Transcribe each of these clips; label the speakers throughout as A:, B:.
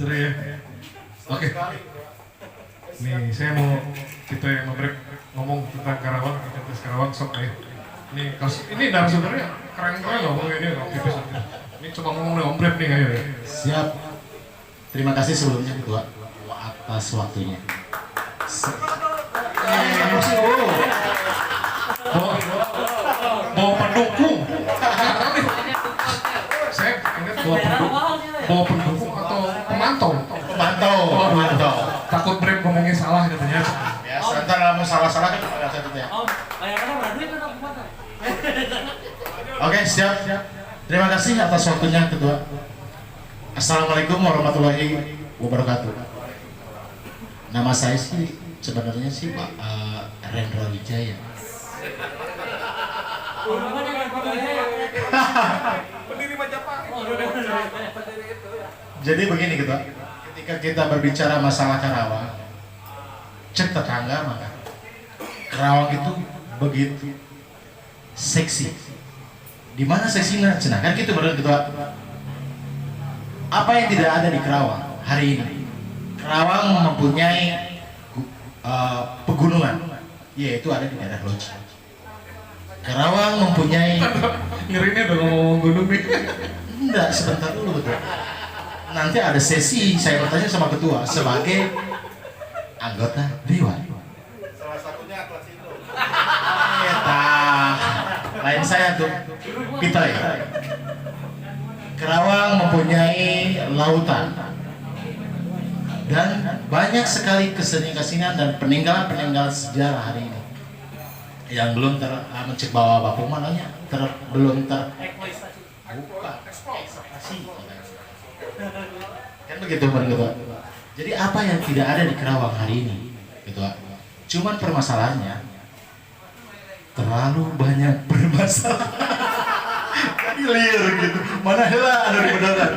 A: Seru ya. Oke. Nih, saya mau kita yang break ngomong tentang Karawang, identitas Karawang sok ya. Ini narasumbernya keren-keren loh, ini loh, tipis. Ini cuma ngomong nih break nih ayo ya.
B: Siap. Terima kasih sebelumnya Ketua atas waktunya.
A: Bawa pendukung. Saya ingat bawa pendukung atau pemantau.
B: Pemantau.
A: Takut break ngomongnya salah katanya.
B: Ya, sebentar kamu salah-salah kan ada satunya. Oke, siap. Terima kasih atas waktunya Ketua. Assalamualaikum warahmatullahi wabarakatuh. Nama saya sih sebenarnya sih Pak Rendra Wijaya. Jadi begini Ketua, ketika kita berbicara masalah Karawang, cek tetangga maka Karawang itu begitu seksi. Di mana seksinya? Cenah kan gitu benar Ketua. Apa yang tidak ada di Karawang hari ini? Karawang mempunyai pegunungan, yaitu ada di daerah Loji. Karawang mempunyai
A: Ngerinya udah ngomong gunung nih.
B: enggak, sebentar dulu Ketua. Nanti ada sesi saya bertanya sama Ketua sebagai anggota Dewan.
C: Salah satunya kelas itu.
B: Lain saya tuh Pita ya. Karawang mempunyai lautan dan banyak sekali kesenian dan peninggalan sejarah hari ini yang belum mencek bawa Bapak mananya belum buka ekspektasi kan begitu Ketua. Jadi apa yang tidak ada di Karawang hari ini Ketua? Cuman permasalahannya terlalu banyak permasalahan. Clear gitu. Mana helah dari beneran.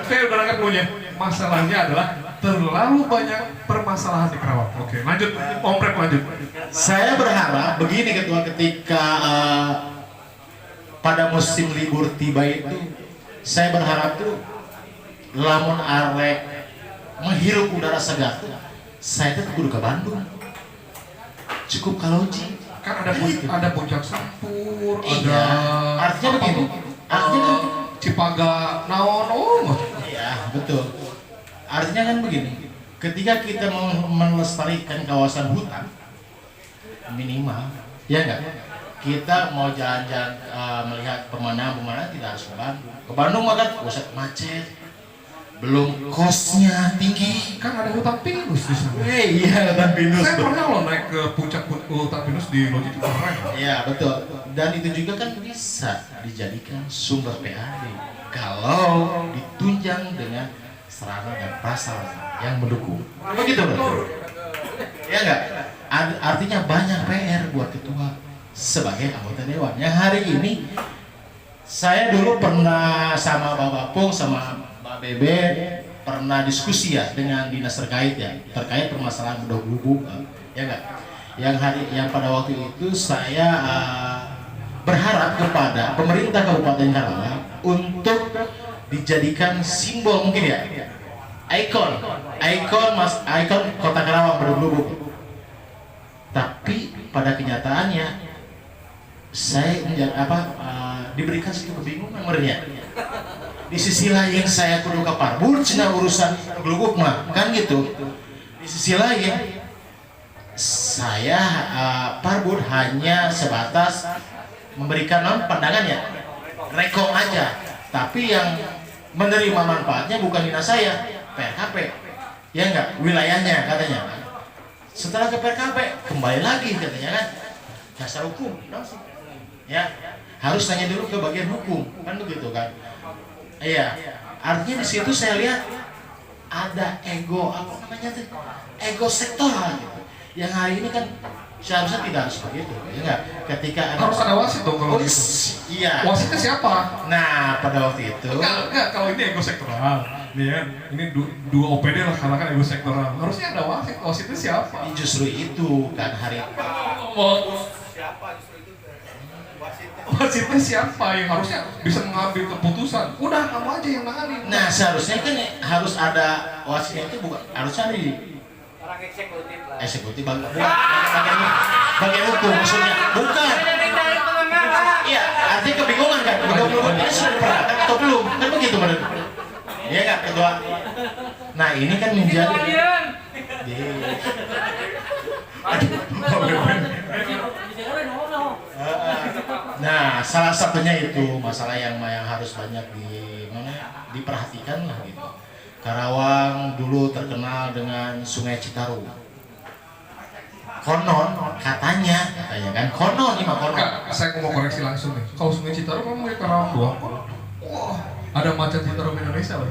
A: Saya berangkat punya masalahnya adalah terlalu banyak permasalahan di Karawang. Oke, lanjut, Om Prep lanjut.
B: Saya berharap begini Ketua, ketika pada musim libur tiba itu, saya berharap tuh lamun arek menghirup udara segar tuh, saya tuh kudu ke Bandung. Cukup kalau Loji.
A: Kan ada Puncak Sampur,
B: Iya.
A: ada
B: Artinya begini. Artinya kan
A: Cipaga Naon,
B: iya, betul. Artinya kan begini. Ketika kita mau melestarikan kawasan hutan, minimal, ya enggak? Kita mau jalan-jalan melihat pemandangan tidak harus ke Bandung. Ke Bandung mah kan macet. Belum kosnya tinggi.
A: kan ada hutan pinus di sana.
B: Iya, hutan pinus.
A: Saya pernah loh naik ke puncak hutan pinus di Loji itu keren.
B: Iya, betul. Dan itu juga kan bisa dijadikan sumber PAD kalau ditunjang dengan sarana dan prasarana yang mendukung. Begitu, Bro? Ya enggak? Artinya banyak PR buat ketua sebagai anggota dewan. Yang hari ini saya dulu pernah sama Bapak Pung sama Mbak Bebe pernah diskusi ya dengan dinas terkait ya terkait permasalahan bedog lubuk ya enggak? Yang pada waktu itu saya berharap kepada pemerintah Kabupaten Karawang untuk dijadikan simbol mungkin ya ikon kota Karawang bedog lubuk. Tapi pada kenyataannya saya diberikan satu kebingungan merenya. Di sisi lain saya kudu ke Parbud cina urusan gluguk mah kan gitu. Di sisi lain saya Parbud hanya sebatas memberikan pandangannya reko aja, tapi yang menerima manfaatnya bukan dinas saya, PRKP ya enggak, wilayahnya katanya. Setelah ke PRKP kembali lagi katanya kan dasar hukum ya, harus tanya dulu ke bagian hukum kan begitu kan. Iya, artinya di situ saya lihat ada ego ego sektoral gitu. Yang hari ini kan seharusnya tidak harus begitu, ya enggak? Ketika
A: harus ada wasit dong kalau gitu.
B: Iya.
A: Wasitnya siapa?
B: Nah, pada waktu itu
A: Enggak, kalau ini ego sektoral. Nih ya, ini dua OPD lah karena kan ego sektoral. Harusnya ada wasit. Wasitnya siapa?
B: justru itu kan hari
C: Siapa justru itu?
A: Wasitnya siapa yang harusnya bisa mengambil keputusan? Udah kamu aja yang nangani.
B: Nah seharusnya kan harus ada wasitnya itu bukan harusnya di
D: Orang eksekutif lah.
B: eksekutif bagian hukum maksudnya bukan. Iya artinya kebingungan kan. Belum ini sudah diperhatikan atau belum kan begitu menurut. Iya nggak ketua. Nah ini kan menjadi. Nah, salah satunya itu masalah yang harus banyak diperhatikan lah gitu. Karawang dulu terkenal dengan Sungai Citarum. Konon katanya kan konon ini mah konon.
A: Enggak, saya mau koreksi langsung nih. Kalau Sungai Citarum memang di Karawang doang kok. Wah, ada macan Citarum Indonesia loh.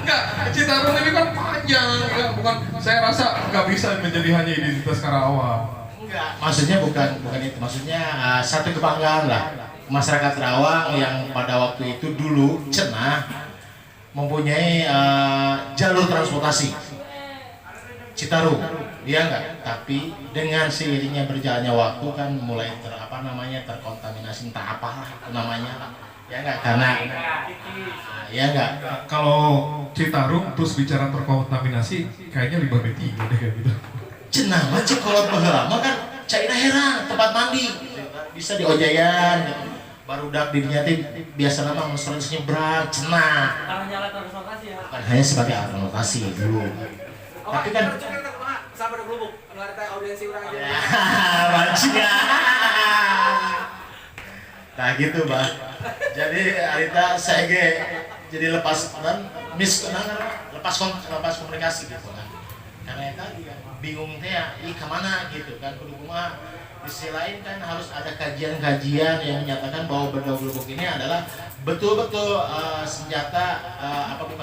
A: Enggak, Citarum ini kan panjang, ya, bukan. Saya rasa nggak bisa menjadi hanya identitas Karawang.
B: Maksudnya bukan itu, maksudnya satu kebanggaan lah masyarakat Karawang yang pada waktu itu dulu cenah mempunyai jalur transportasi Citarum, dia enggak. Tapi dengan seiringnya berjalannya waktu kan mulai terkontaminasi entah apalah itu namanya, ya enggak karena ya enggak.
A: Kalau Citarum terus bicara terkontaminasi, kayaknya limbah B3 deh kayak gitu.
B: Cenah mah Cikolot baheula mah kan caina herang tempat mandi bisa di Ojayan gitu. Barudak di dinya teh biasa mah mesti nyebrang cenah.
D: Karena nyala transportasi ya.
B: Bukan hanya sebagai alat notasi dulu. Tapi kan
D: sabar gelubuk, ngarita audiensi urang aja.
B: Bajingan. Nah gitu, Bang. Jadi Arita saya jadi lepas komunikasi gitu kan. Karena itu tadi kan bingung teh ya, kemana gitu kan kudu kumaha. Di sisi lain kan harus ada kajian-kajian yang menyatakan bahwa Bedog Lubuk ini adalah betul-betul bukan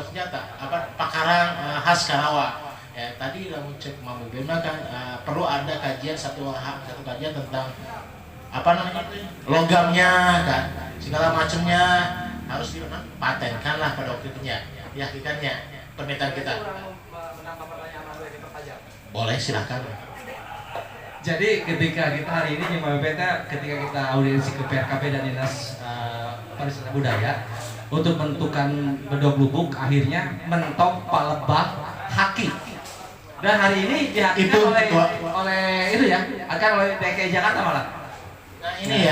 B: senjata, pakarang khas Karawang. Ya, tadi lamun cek Mang Beben kan perlu ada kajian satu kajian tentang logamnya kan segala macamnya harus dipatenkan lah pada waktu itu ya dihakikannya permintaan kita. Boleh silakan.
E: Jadi ketika kita hari ini Pak BPT ketika kita audiensi ke PRKP dan Dinas Pariwisata Budaya untuk menentukan Bedog Lubuk akhirnya mentok Palembang Haki. Dan hari ini dihakikan oleh itu ya, akan oleh DKI Jakarta malah.
B: Nah ini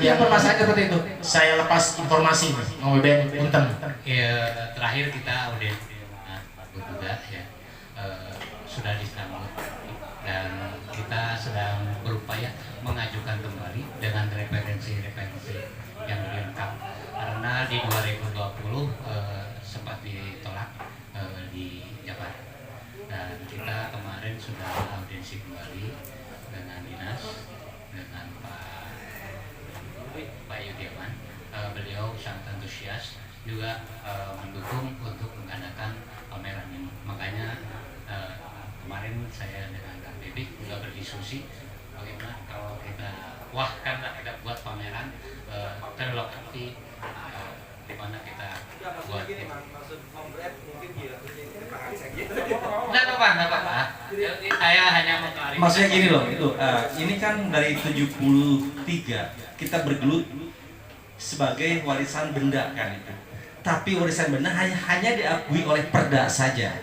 B: yang
E: permasalahan seperti itu.
B: Saya lepas informasi nih, Mang Beben punten.
F: Ya, terakhir kita audiensi dengan Pak juga ya sudah disambut dan kita sedang berupaya mengajukan kembali dengan referensi-referensi yang lengkap karena di 2020 sempat ditolak di Jakarta dan kita kemarin sudah audiensi kembali dengan dinas dengan Pak Yudiawan. Beliau sangat antusias juga mendukung untuk mengadakan pameran ini. Makanya kemarin saya dengan Kang Bibi juga berdiskusi bagaimana kalau kita kita buat pameran terlokasi di mana kita buat nggak apa-apa. Saya hanya mengklarifikasi.
E: Maksudnya gini loh, ini kan dari 73 kita bergelut sebagai warisan benda kan itu. Tapi warisan benda hanya diakui oleh Perda saja.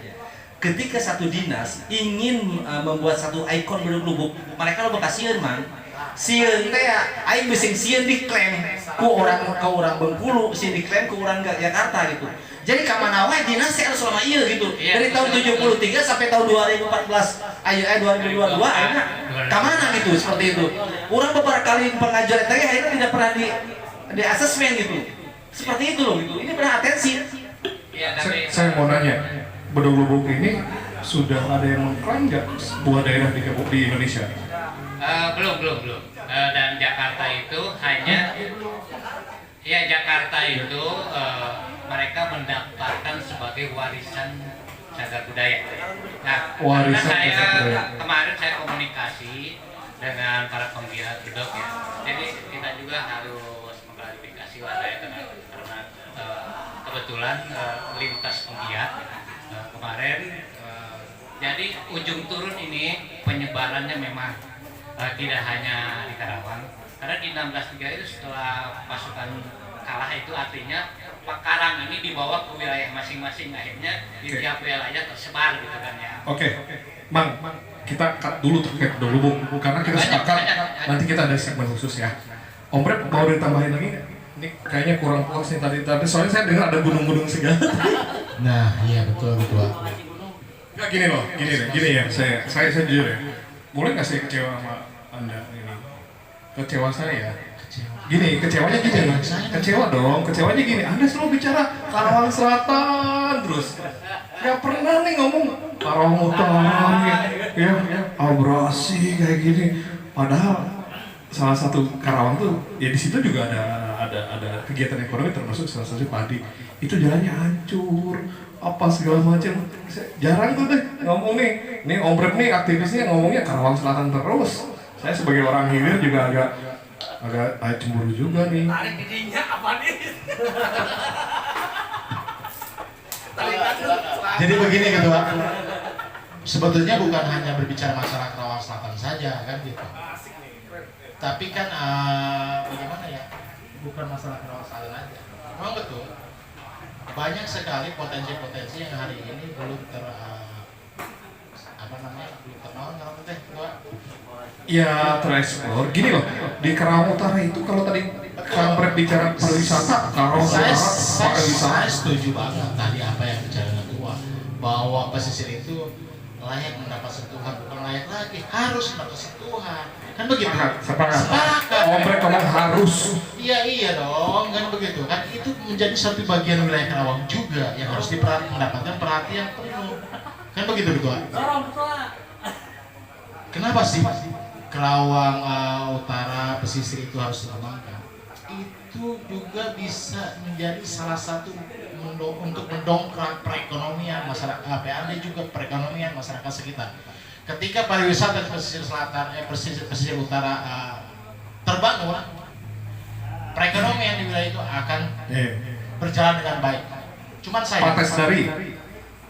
E: Ketika satu dinas ingin membuat satu ikon Bedog Lubuk, mereka lo bekasieun man. Sieun teh aing bising sieun diklaim ku orang Bengkulu, sieun diklaim ku orang Jakarta gitu. Jadi ka mana wae dinas teh harus selama ieu gitu. Dari tahun 73 sampai tahun 2014, 2022 akhirnya ka mana gitu seperti itu. Orang beberapa kali pengajuan teh akhirnya tidak pernah di asesmen gitu. Seperti itu loh gitu. Ini benar atensi.
F: Ya, tapi
A: Saya mau nanya, Bedog Lubuk ini sudah ada yang mengklaim nggak sebuah daerah di Indonesia?
F: belum. Dan Jakarta itu hanya Jakarta itu mereka mendaftarkan sebagai warisan cagar budaya. Nah, karena kemarin saya komunikasi dengan para penggiat Bedog ya. Jadi kita juga harus mengklarifikasi karena kebetulan lintas penggiat kemarin jadi ujung turun ini penyebarannya memang tidak hanya di Karawang Karena di 16-3 itu setelah pasukan kalah itu artinya Karang ini dibawa ke wilayah masing-masing, akhirnya di
A: Oke.
F: tiap wilayah tersebar gitu kan ya.
A: Oke, Mang, kita cut dulu terkait dulu Bu, karena kita sepakat nanti kita ada segmen khusus ya. Om Rep mau ditambahin lagi nggak? Ini kayaknya kurang puas nih tadi soalnya saya dengar ada gunung-gunung segala.
B: Nah, iya betul.
A: Nggak gini loh, gini ya, saya jujur ya. Boleh nggak saya kecewa sama Anda ini? Kecewa saya. Gini, kecewanya gini, kecewanya gini. Anda selalu bicara Karawang Selatan terus. Gak pernah nih ngomong Karawang Utara, ya, abrasi kayak gini. Padahal salah satu Karawang tuh, ya di situ juga ada kegiatan ekonomi termasuk salah satu padi. Itu jalannya hancur, apa segala macam. Jarang tuh deh ngomong nih. Nih Om Rep nih aktivisnya ngomongnya Karawang Selatan terus. Saya sebagai orang hilir juga agak cemburu juga nih.
D: Tarik didinya apa nih?
B: Jadi begini Ketua, sebetulnya bukan hanya berbicara masalah Karawang Selatan saja kan gitu. Tapi kan bagaimana ya, bukan masalah Karawang Selatan aja. Memang betul, banyak sekali potensi-potensi yang hari ini belum belum ternaun kalau teh Ketua.
A: Ya tereksplor. Gini loh, di Karawang Utara itu kalau tadi Kang Rep bicara pariwisata, Karawang Utara
B: Saya
A: pariwisata.
B: setuju banget tadi apa yang bicara Ketua, bahwa pesisir itu layak mendapat sentuhan, bukan layak lagi, harus mendapat sentuhan, kan begitu?
A: Sepakat.
B: Sepakat.
A: Om Rep ngomong harus.
B: Iya dong, kan begitu kan, itu menjadi satu bagian wilayah Karawang juga yang harus mendapatkan perhatian penuh, kan begitu Ketua? Kenapa sih Karawang Utara pesisir itu harus dikembangkan? Itu juga bisa menjadi salah satu untuk mendongkrak perekonomian masyarakat, PAD juga perekonomian masyarakat sekitar. Ketika pariwisata di pesisir selatan, pesisir utara terbangun, perekonomian di wilayah itu akan berjalan dengan baik. Cuman saya
A: Pantai Sedari,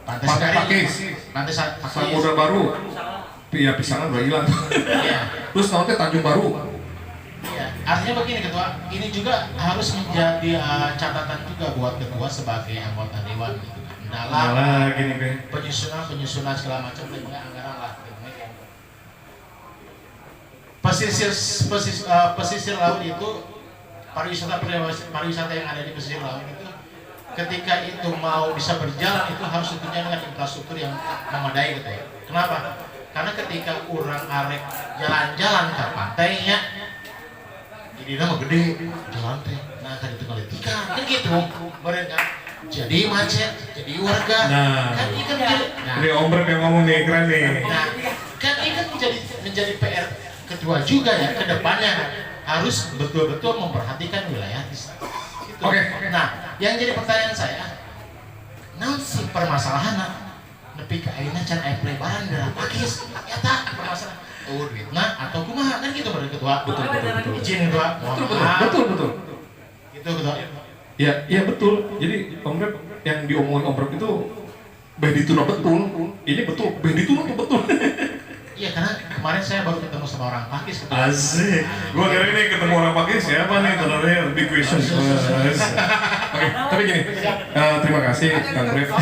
B: Pantai
A: Pantai
B: Sedari,
A: Pakis,
B: Pantai
A: Samudra Baru. Iya, pisangan udah hilang.
B: Iya.
A: Terus nanti Tanjung Baru.
B: Iya, artinya begini Ketua, ini juga harus menjadi catatan juga buat Ketua sebagai anggota Dewan gitu kan. Dalam
A: Gini deh.
B: penyusunan segala macam anggaran lah gitu kan. Pesisir laut itu pariwisata yang ada di pesisir laut itu ketika itu mau bisa berjalan itu harus ditunjang dengan infrastruktur yang memadai gitu ya. Kenapa? Karena ketika orang arek jalan-jalan ke pantainya, jadi nama gede jalan teh, nah kan itu kali tiga, kan gitu, mereka jadi macet, jadi warga,
A: Nah.
B: kan ini kan menjadi,
A: Ini Om Rep yang ngomong nih, keren nih.
B: nah kan ini kan menjadi PR Ketua juga ya, kedepannya harus betul-betul memperhatikan wilayah di sana. Gitu.
A: Oke.
B: Nah, yang jadi pertanyaan saya, naon sih permasalahan? Nepi ka ayeuna can aya pelebaran daerah Pakis, eta permasalahan. Oh, duitna atau kumaha kan gitu Bapak Ketua.
A: Betul.
B: Izin Ketua.
A: Betul.
B: Gitu Ketua.
A: Ya betul. Jadi Om Rep yang diomongin Om Rep itu Bedituna betul. Ini betul. Bedituna tuh betul.
B: Iya, karena kemarin saya baru ketemu sama orang Pakis Ketua.
A: Asik. Gua kira ini ketemu orang Pakis siapa nih? Sebenarnya big question. Oke, tapi gini. Terima kasih Kang Rep.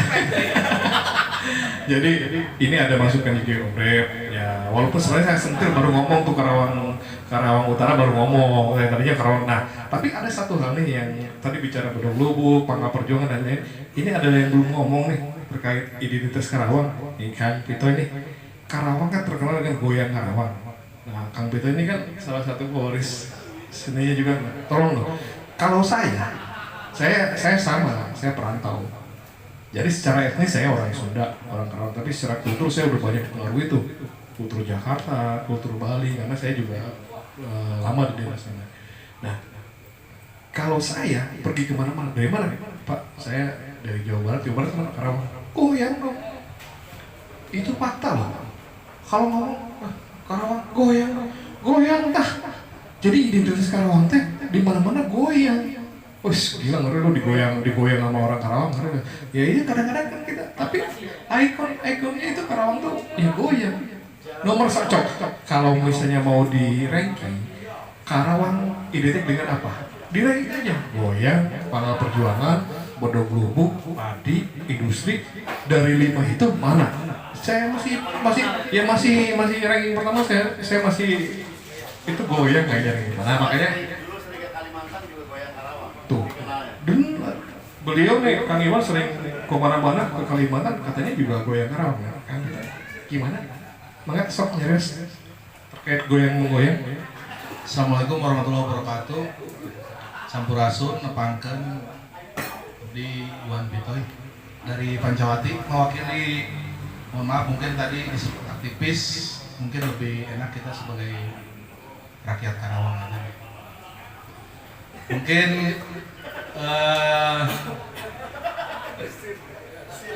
A: Jadi ini ada masukan juga Om Rep. Ya, walaupun sebenarnya saya sentil baru ngomong tuh Karawang Utara baru ngomong. Saya tadinya Karawang. Nah, tapi ada satu hal nih yang tadi bicara Bedong Lubuk, Pangkal Perjuangan dan lain. Ini ada yang belum ngomong nih terkait identitas Karawang. Ini kan Pito ini. Karawang kan terkenal dengan goyang Karawang. Nah, Kang Pito ini kan salah satu pewaris seninya juga. Tolong loh. Kalau saya sama, saya perantau. Jadi secara etnis saya orang Sunda, orang Karawang, tapi secara kultur saya udah banyak pengaruh itu. Kultur Jakarta, kultur Bali, karena saya juga lama di daerah sana. Nah, kalau saya pergi kemana-mana, dari mana Pak? Saya dari Jawa Barat kemana? Karawang. Goyang dong. Itu fakta loh. Kalau ngomong Karawang goyang tah. Jadi identitas Karawang teh di mana-mana goyang. Wih, gila ngeri lo digoyang sama orang Karawang ngeri. Ya iya kadang-kadang kan kita, tapi ikonnya itu Karawang tuh ya goyang. Nomor satu kalau misalnya mau di ranking Karawang identik dengan apa? Diraih aja, goyang, para perjuangan, bodong lubuk, padi, industri. Dari 5 itu mana? Saya masih ranking pertama. Saya masih itu goyang kayaknya. Nah makanya
C: Dulu sering ke Kalimantan juga goyang Karawang.
A: tuh.
C: Kenalnya.
A: Dan beliau nih Kang Iwan sering kemana-mana ke Kalimantan, katanya juga goyang Karawang ya. Kan gimana? Mangga sok nyeres terkait goyang-goyang.
G: Assalamualaikum warahmatullahi wabarakatuh. Sampurasun nepangkeun di Iwan Pitoy dari Pancawati, mewakili, mohon maaf mungkin tadi disebut aktivis, mungkin lebih enak kita sebagai rakyat Karawang aja. Mungkin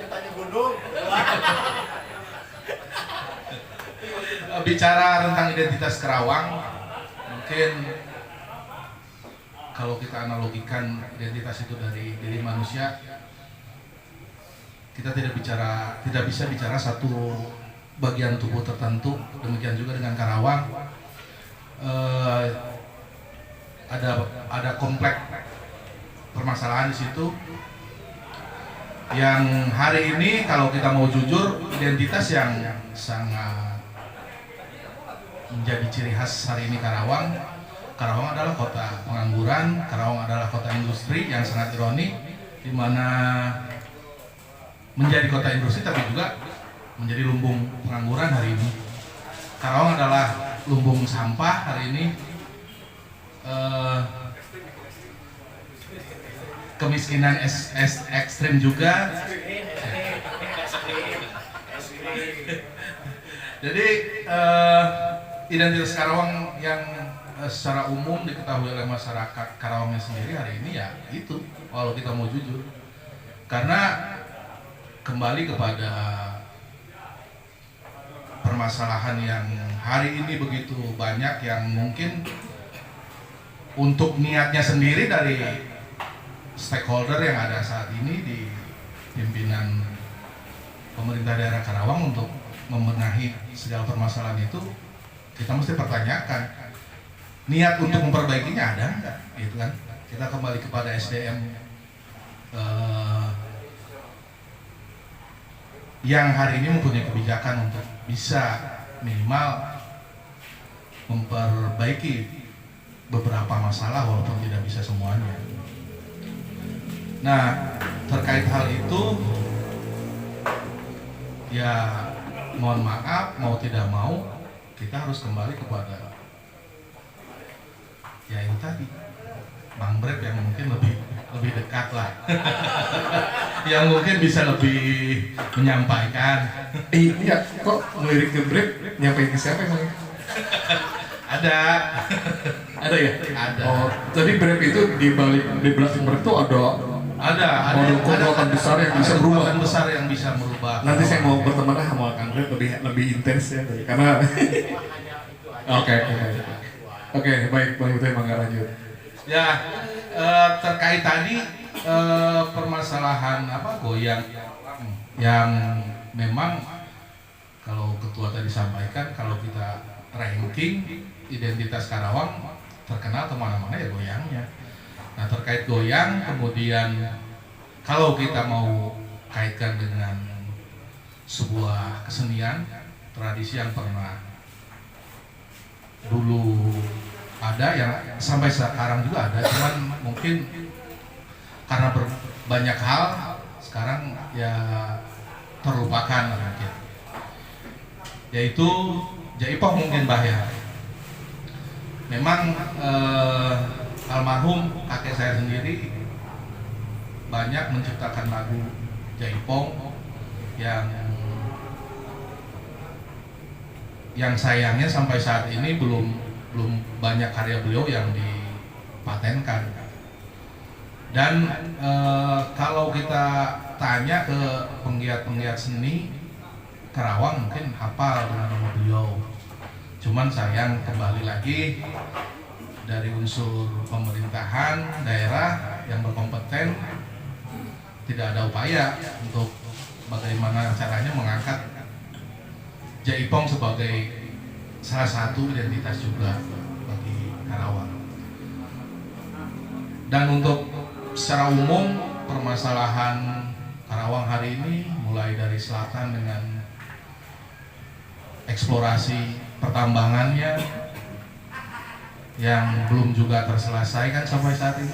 C: Tanya Gundung.
G: bicara tentang identitas Karawang, mungkin kalau kita analogikan identitas itu dari diri manusia, kita tidak bisa bicara satu bagian tubuh tertentu. Demikian juga dengan Karawang, ada kompleks permasalahan di situ. Yang hari ini kalau kita mau jujur, identitas yang sangat menjadi ciri khas hari ini Karawang adalah kota pengangguran, Karawang adalah kota industri yang sangat ironi, di mana menjadi kota industri tapi juga menjadi lumbung pengangguran hari ini. Karawang adalah lumbung sampah hari ini. Kemiskinan ekstrim juga. Jadi identitas Karawang yang secara umum diketahui oleh masyarakat Karawangnya sendiri hari ini ya itu, kalau kita mau jujur, karena kembali kepada permasalahan yang hari ini begitu banyak yang mungkin untuk niatnya sendiri dari stakeholder yang ada saat ini di pimpinan pemerintah daerah Karawang untuk membenahi segala permasalahan itu, kita mesti pertanyakan niat untuk memperbaikinya ada enggak, gitu kan? Kita kembali kepada SDM yang hari ini mempunyai kebijakan untuk bisa minimal memperbaiki beberapa masalah walaupun tidak bisa semuanya. Nah, terkait hal itu ya mohon maaf, mau tidak mau kita harus kembali kepada ya itu tadi Bang Brep yang mungkin lebih dekat lah yang mungkin bisa lebih menyampaikan.
A: Iya, kok ngelirik ke Brep nyampein ke siapa emang?
G: Ada
A: Ya?
G: Ada.
A: Oh, jadi Brep itu di belakang Brep itu ada kekuatan besar yang bisa berubah.
G: Kekuatan besar yang bisa merubah.
A: Nanti saya mau berteman sama Kang Brep lebih intens ya, karena Oke, baik Bang Utoy, mangga lanjut.
G: Ya, terkait tadi permasalahan goyang yang memang kalau ketua tadi sampaikan, kalau kita ranking identitas Karawang terkenal kemana-mana ya goyangnya. Nah, terkait goyang, kemudian kalau kita mau kaitkan dengan sebuah kesenian tradisi yang pernah dulu ada, yang sampai sekarang juga ada, cuman mungkin karena banyak hal sekarang ya terlupakan mungkin, yaitu Jaipong mungkin bahaya. Memang almarhum kakek saya sendiri banyak menciptakan lagu Jaipong yang sayangnya sampai saat ini belum banyak karya beliau yang dipatenkan. Dan kalau kita tanya ke penggiat-penggiat seni Karawang mungkin hafal dengan nama beliau. Cuman sayang kembali lagi dari unsur pemerintahan daerah yang berkompeten tidak ada upaya untuk bagaimana caranya mengangkat Jaipong sebagai salah satu identitas juga bagi Karawang. Dan untuk secara umum permasalahan Karawang hari ini mulai dari selatan dengan eksplorasi pertambangannya yang belum juga terselesaikan sampai saat ini.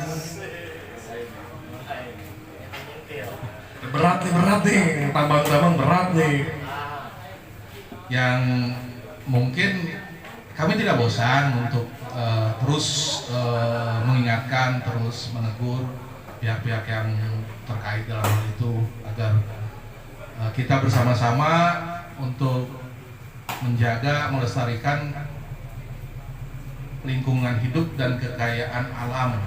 A: Berat nih, tambang-tambang berat nih.
G: Yang mungkin kami tidak bosan untuk terus mengingatkan, terus menegur pihak-pihak yang terkait dalam hal itu agar kita bersama-sama untuk menjaga, melestarikan lingkungan hidup dan kekayaan alam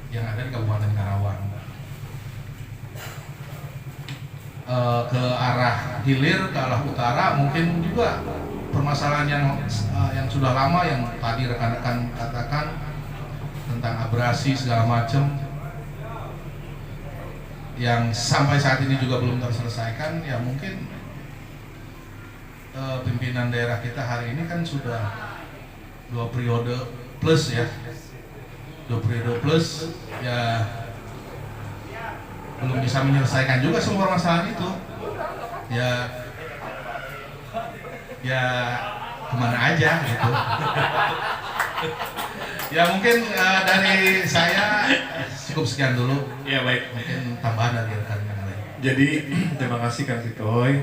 G: yang ada di Kabupaten Karawang. Ke arah hilir, ke arah utara mungkin juga permasalahan yang sudah lama yang tadi rekan-rekan katakan tentang abrasi segala macam yang sampai saat ini juga belum terselesaikan. Ya mungkin pimpinan daerah kita hari ini kan sudah 2 periode plus ya, 2 periode plus ya, belum bisa menyelesaikan juga semua permasalahan itu. Ya kemana aja gitu. Ya mungkin dari saya cukup sekian dulu.
A: Ya baik.
G: Mungkin tambahan dari rekan yang lain.
A: Jadi terima kasih Kang Titoy.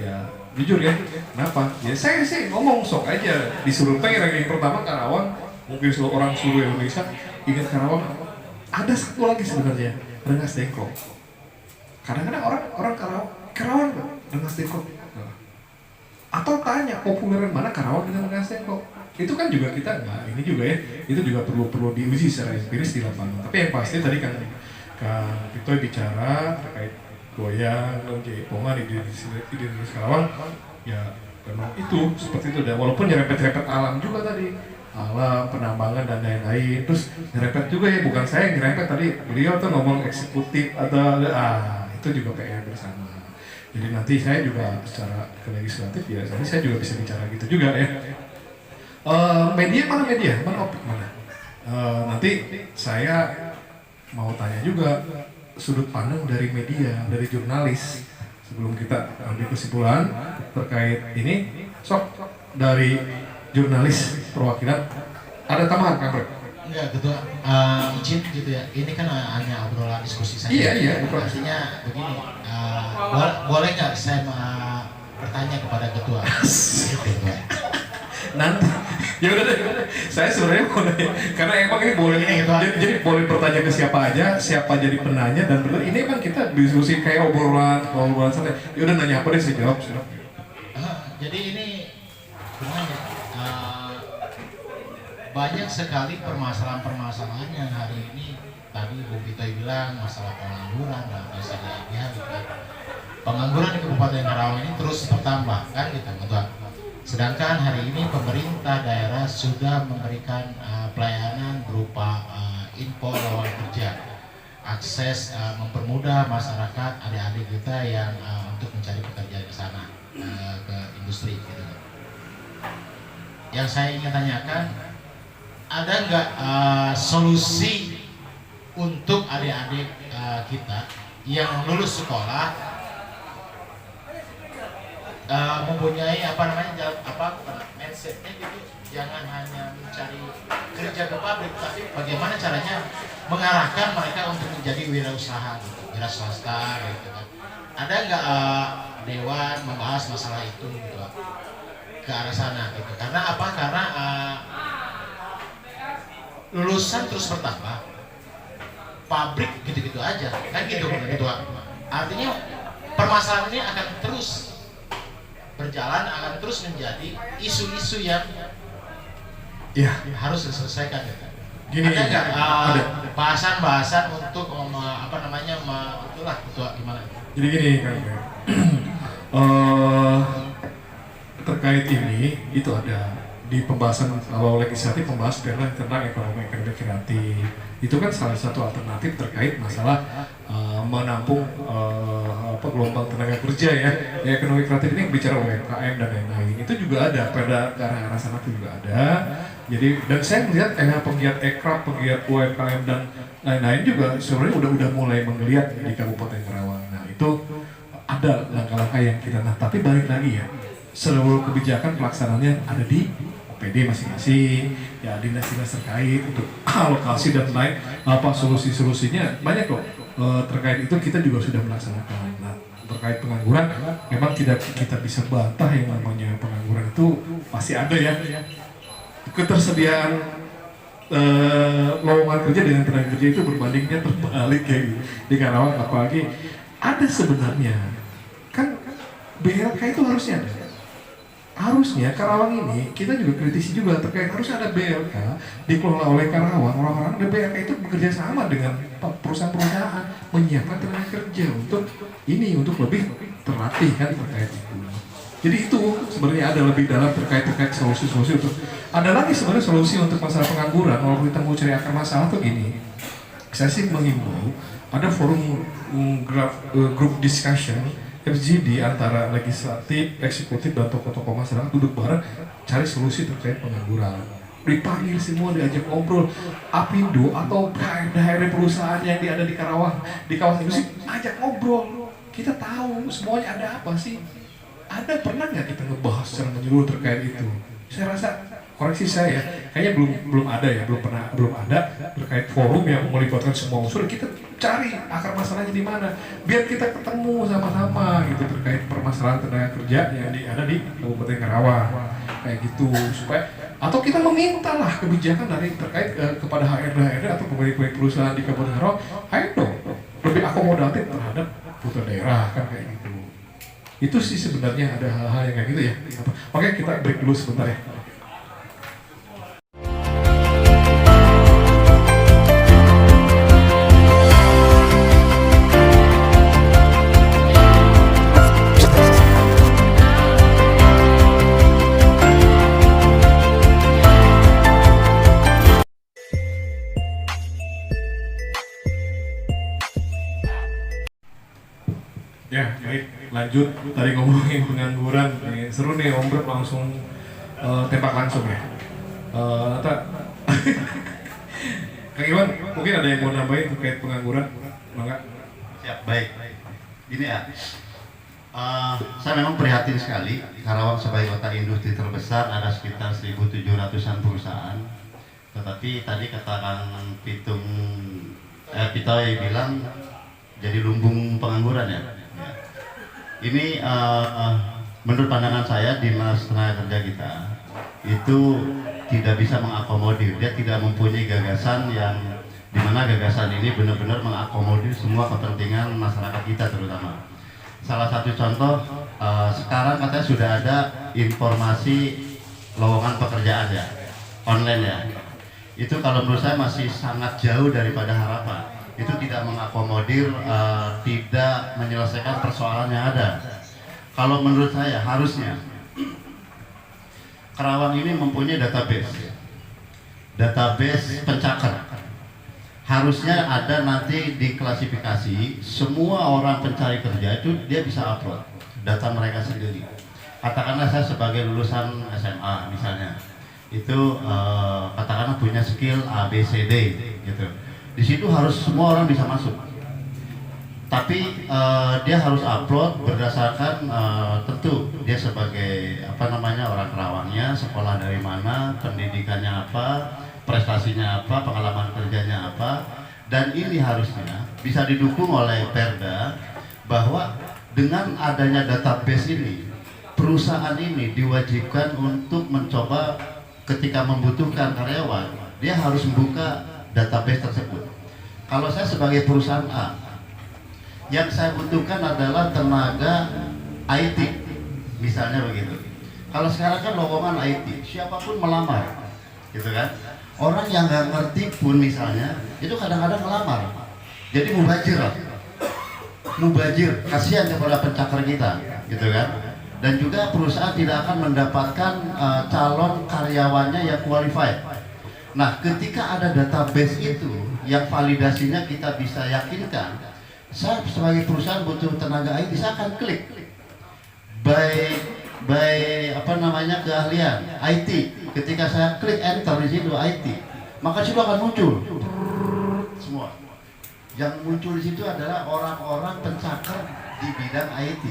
A: Ya jujur ya, kenapa? Ya saya sih ngomong sok aja. Disuruh tanya ranking pertama Karawang, mungkin seluruh Indonesia ingat Karawang. Ada satu lagi sebenarnya, Rengas Dengklok. Kadang-kadang orang Karawang Rengas Dengklok. Atau tanya populeran mana Karawang dengan Rengas Dengklok. Itu kan juga kita, nah ini juga ya, itu juga perlu diuji secara empiris di lapangan. Tapi yang pasti tadi Kang Titoy bicara terkait goyang, jaipongan di Karawang, ya memang itu seperti itu. Dan walaupun nyerempet-nyerempet alam juga tadi, alam, penambangan dan lain-lain. Terus nyerempet juga ya, bukan saya yang nyerempet tadi, beliau tuh ngomong eksekutif atau itu juga PR bersama. Jadi nanti saya juga secara ke legislatif ya, nanti saya juga bisa bicara gitu juga ya. Media mana opik mana? Nanti saya mau tanya juga sudut pandang dari media, dari jurnalis sebelum kita ambil kesimpulan terkait ini. Sok dari jurnalis perwakilan ada tambahan Kang Brek?
B: Enggak, Ketua, izin gitu ya. Ini kan hanya obrolan diskusi saja.
A: Iya.
B: Artinya begini, boleh nggak saya bertanya kepada Ketua? Ketua.
A: Nanti, ya udah deh. Saya sebenarnya mau nanya, karena emang ini boleh, jadi boleh bertanya ke siapa aja, siapa jadi penanya dan benar. Ini emang kita diskusi kayak obrolan santai. Ya udah nanya apa deh, saya jawab.
B: Jadi ini sebenarnya banyak sekali permasalahan yang hari ini tadi Bu Titoy bilang masalah pengangguran dan bisa dilihat gitu. Pengangguran di Kabupaten Karawang ini terus bertambah kan gitu, Ketua. Sedangkan hari ini pemerintah daerah sudah memberikan pelayanan berupa info lowongan kerja, akses, mempermudah masyarakat adik-adik kita yang untuk mencari pekerjaan ke sana, ke industri gitu. Yang saya ingin tanyakan, ada nggak solusi untuk adik-adik kita yang lulus sekolah mempunyai mindsetnya gitu, jangan hanya mencari kerja ke pabrik, tapi bagaimana caranya mengarahkan mereka untuk menjadi wirausaha gitu, wira swasta gitu kan. Ada nggak dewan membahas masalah itu gitu ke arah sana gitu? Karena apa? Karena lulusan terus bertambah, pabrik gitu-gitu aja kan gitu, artinya permasalahan ini akan terus berjalan, akan terus menjadi isu-isu yang
A: ya
B: harus diselesaikan gitu.
A: Gini,
B: ada nggak
A: ada
B: bahasan untuk itulah Ketua gimana?
A: Jadi gini Kang, terkait ini itu ada di pembahasan kalau legislatif membahas tentang ekonomi kreatif. Itu kan salah satu alternatif terkait masalah menampung gelombang tenaga kerja ya ekonomi kreatif ini bicara UMKM dan lain-lain itu juga ada pada ke arah sana itu juga ada. Jadi dan saya melihat pegiat ekraf, pegiat UMKM dan lain-lain juga sebenarnya udah mulai menggeliat di Kabupaten Karawang. Nah itu ada langkah-langkah yang kita tapi balik lagi ya seluruh kebijakan pelaksanaannya ada di OPD masing-masing ya dinas-dinas terkait untuk alokasi dan lain solusi-solusinya banyak kok terkait itu kita juga sudah melaksanakan. Nah terkait pengangguran memang tidak kita bisa bantah yang namanya pengangguran itu pasti ada ya ketersediaan lowongan kerja dengan tenaga kerja itu berbandingnya terbalik kayak gitu di Karawang. Apalagi ada sebenarnya kan BLK itu harusnya Karawang ini kita juga kritisi juga terkait harus ada BLK dikelola oleh Karawang. Orang-orang di BLK itu bekerja sama dengan perusahaan-perusahaan menyiapkan tenaga kerja untuk lebih terlatih kan terkait itu. Jadi itu sebenarnya ada lebih dalam terkait solusi-solusi untuk ada lagi sebenarnya solusi untuk masalah pengangguran. Kalau kita mau cari akar masalah tuh gini, saya sih mengimbau ada forum group discussion FGD antara legislatif, eksekutif dan tokoh-tokoh masyarakat duduk bareng cari solusi terkait pengangguran. Dipanggil semua diajak ngobrol, Apindo atau daerah perusahaan yang ada di Karawang, di kawasan industri ajak ngobrol. Kita tahu semuanya ada apa sih? Ada pernah nggak kita ngebahas secara menyeluruh terkait itu? Saya rasa koreksi saya kayaknya belum ada terkait forum yang melibatkan semua unsur. Kita cari akar masalahnya di mana biar kita ketemu sama-sama gitu terkait permasalahan tenaga kerja yang ada di Kabupaten Karawang kayak gitu supaya atau kita meminta lah kebijakan dari terkait kepada HRD atau pemilik perusahaan di Kabupaten Karawang ayo dong lebih akomodatif terhadap putra daerah kan kayak gitu. Itu sih sebenarnya ada hal-hal yang kayak gitu ya. Makanya kita break dulu sebentar ya. Ya, baik. Lanjut, tadi ngomongin pengangguran, seru nih Om Bro langsung tembak langsung ya. Kang Iwan, mungkin ada yang mau nambahin terkait pengangguran? Enggak?
C: Siap, baik. Ini ya, saya memang prihatin sekali. Karawang sebagai kota industri terbesar ada sekitar 1.700-an perusahaan. Tetapi tadi kata Kang Pitoy bilang jadi lumbung pengangguran ya. Ini menurut pandangan saya Dinas Tenaga Kerja kita itu tidak bisa mengakomodir, dia tidak mempunyai gagasan yang dimana gagasan ini benar-benar mengakomodir semua kepentingan masyarakat kita terutama. Salah satu contoh sekarang katanya sudah ada informasi lowongan pekerjaan ya, online ya. Itu kalau menurut saya masih sangat jauh daripada harapan. Itu tidak mengakomodir, tidak menyelesaikan persoalan yang ada. Kalau menurut saya harusnya Karawang ini mempunyai database pencakar. Harusnya ada nanti diklasifikasi semua orang pencari kerja itu dia bisa upload data mereka sendiri. Katakanlah saya sebagai lulusan SMA misalnya, itu katakanlah punya skill A, B, C, D gitu. Di situ harus semua orang bisa masuk. Tapi dia harus upload berdasarkan tentu dia sebagai orang Karawangnya, sekolah dari mana, pendidikannya apa, prestasinya apa, pengalaman kerjanya apa. Dan ini harusnya bisa didukung oleh Perda bahwa dengan adanya database ini, perusahaan ini diwajibkan untuk mencoba ketika membutuhkan karyawan, dia harus membuka database tersebut. Kalau saya sebagai perusahaan A, yang saya butuhkan adalah tenaga IT, misalnya begitu. Kalau sekarang kan lowongan IT, siapapun melamar, gitu kan? Orang yang nggak ngerti pun misalnya, itu kadang-kadang melamar. Jadi mubazir, kasihan kepada pencakar kita, gitu kan? Dan juga perusahaan tidak akan mendapatkan calon karyawannya yang qualified. Nah, ketika ada database itu yang validasinya kita bisa yakinkan, Saya sebagai perusahaan butuh tenaga IT, saya akan klik by apa namanya keahlian IT. Ketika saya klik enter di situ IT, maka situ akan muncul semua. Yang muncul di situ adalah orang-orang pencakar di bidang IT,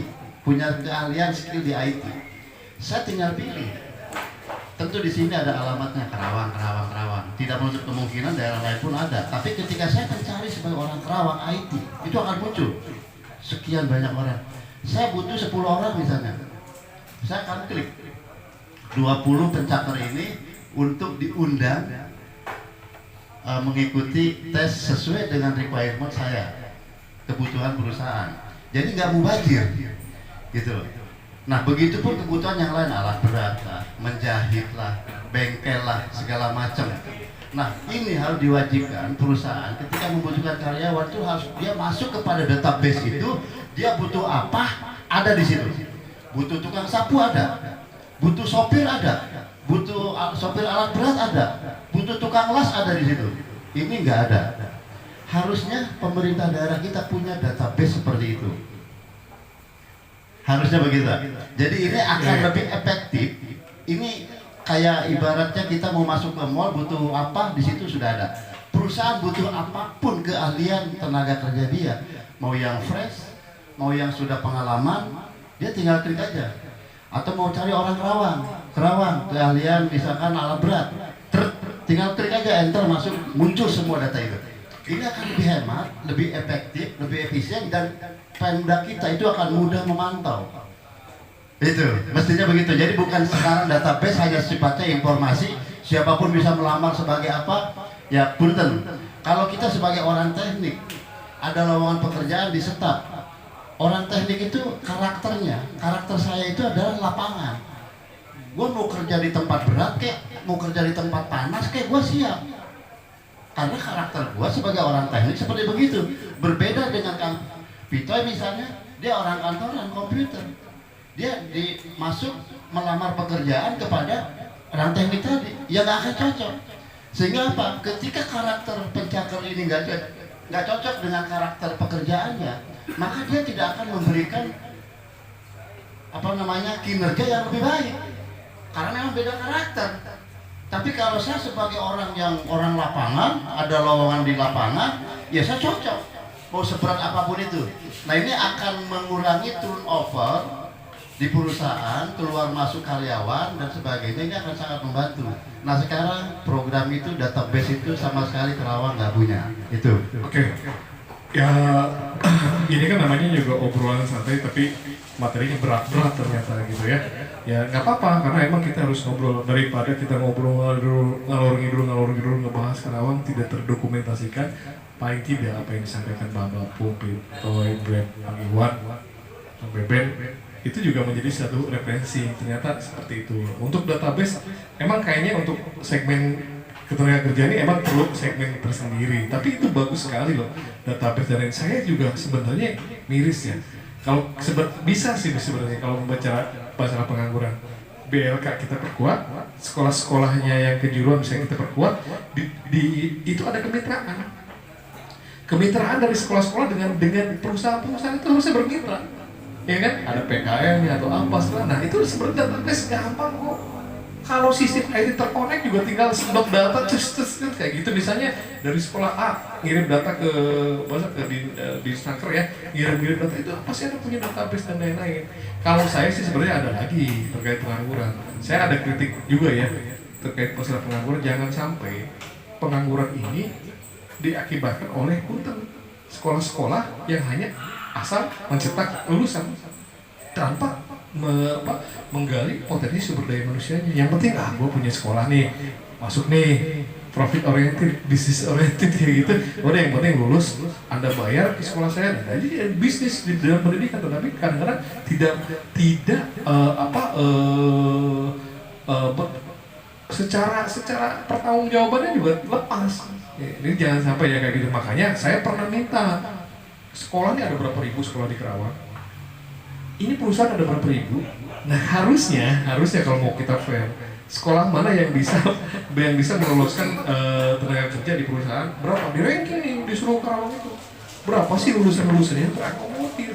C: punya keahlian skill di IT. Saya tinggal pilih. Tentu di sini ada alamatnya Kerawang. Tidak menutup kemungkinan daerah lain pun ada. Tapi ketika saya mencari sebagai orang Kerawang IT, itu akan muncul sekian banyak orang. Saya butuh 10 orang misalnya. Saya akan klik 20 pencakar ini untuk diundang mengikuti tes sesuai dengan requirement saya, kebutuhan perusahaan. Jadi nggak mubazir, gitu loh. Nah, begitupun kebutuhan yang lain, alat berat lah, menjahit lah, bengkel lah, segala macam. Nah, ini harus diwajibkan perusahaan ketika membutuhkan karyawan itu harus dia masuk kepada database itu, dia butuh apa, ada di situ. Butuh tukang sapu ada, butuh sopir ada, butuh sopir alat berat ada, butuh tukang las ada di situ. Ini nggak ada. Harusnya pemerintah daerah kita punya database seperti itu. Harusnya begitu. Jadi ini akan lebih efektif. Ini kayak ibaratnya kita mau masuk ke mall, butuh apa, di situ sudah ada. Perusahaan butuh apapun keahlian tenaga kerja dia, mau yang fresh, mau yang sudah pengalaman, dia tinggal klik aja. Atau mau cari orang Kerawang, keahlian misalkan alat berat, tinggal klik aja enter, masuk, muncul semua data itu. Ini akan lebih hemat, lebih efektif, lebih efisien, dan Pemda kita itu akan mudah memantau. Itu mestinya begitu. Jadi bukan sekarang database hanya sifatnya informasi, siapapun bisa melamar sebagai apa. Ya punten, kalau kita sebagai orang teknik ada lowongan pekerjaan di Setap, orang teknik itu karakter saya itu adalah lapangan. Gue mau kerja di tempat berat kek, mau kerja di tempat panas kek, gue siap. Karena karakter gue sebagai orang teknik seperti begitu. Berbeda dengan Kang Pitoy misalnya, dia orang kantoran komputer. Dia masuk melamar pekerjaan kepada orang teknik tadi, ya nggak akan cocok. Sehingga apa? Ketika karakter pencakar ini nggak cocok dengan karakter pekerjaannya, maka dia tidak akan memberikan kinerja yang lebih baik. Karena memang beda karakter. Tapi kalau saya sebagai orang lapangan, ada lowongan di lapangan, ya saya cocok. Mau seberat apapun itu. Nah, ini akan mengurangi turnover di perusahaan, keluar masuk karyawan dan sebagainya. Ini akan sangat membantu. Nah, sekarang program itu, database itu sama sekali Kerawang nggak punya. Itu.
A: Oke. Ya, ini kan namanya juga obrolan santai, tapi materinya berat-berat ternyata gitu ya. Ya nggak apa-apa, karena emang kita harus ngobrol. Daripada kita ngobrol ngalor ngidul ngebahas Kerawang tidak terdokumentasikan, paling tidak apa yang disampaikan Bapak Pupit, Toy, Brad, Bang Iwan, sampai Ben, itu juga menjadi satu referensi. Ternyata seperti itu. Untuk database, emang kayaknya untuk segmen ketenaga kerjaan ini emang perlu segmen tersendiri. Tapi itu bagus sekali loh, database. Dan saya juga sebenarnya miris ya. Kalau bisa sih sebenarnya kalau membaca masalah pengangguran, BLK kita perkuat, sekolah-sekolahnya yang kejuruan misalnya kita perkuat, itu ada kemitraan dari sekolah-sekolah dengan perusahaan-perusahaan itu harusnya bermitra, ya kan? Ada PKN-nya atau apa segala. Nah itu sebenarnya database gampang kok. Kalau sistem IT terkonek juga tinggal sedot data terus kayak gitu. Misalnya dari sekolah A ngirim data ke di Snaker ya, ngirim data itu pasti ada punya database dan lain-lain. Kalau saya sih sebenarnya ada lagi terkait pengangguran. Saya ada kritik juga ya terkait masalah pengangguran. Jangan sampai pengangguran ini diakibatkan oleh punten sekolah-sekolah yang hanya asal mencetak lulusan tanpa menggali potensi sumber daya manusianya. Yang penting gue punya sekolah nih, masuk nih, profit oriented, business oriented kayak gitu. Udah yang penting lulus, Anda bayar ke sekolah saya. Nah, jadi bisnis di dalam pendidikan, tetapi kadang-kadang tidak secara pertanggungjawabannya juga lepas. Ini jangan sampai ya kayak gitu. Makanya saya pernah minta, sekolah ini ada berapa ribu sekolah di Kerawang, ini perusahaan ada berapa ribu. Nah harusnya kalau mau kita fair, sekolah mana yang bisa meloloskan tenaga kerja di perusahaan berapa, di ranking nih di seluruh Kerawang itu. berapa sih lulusan-lulusannya terakomodir.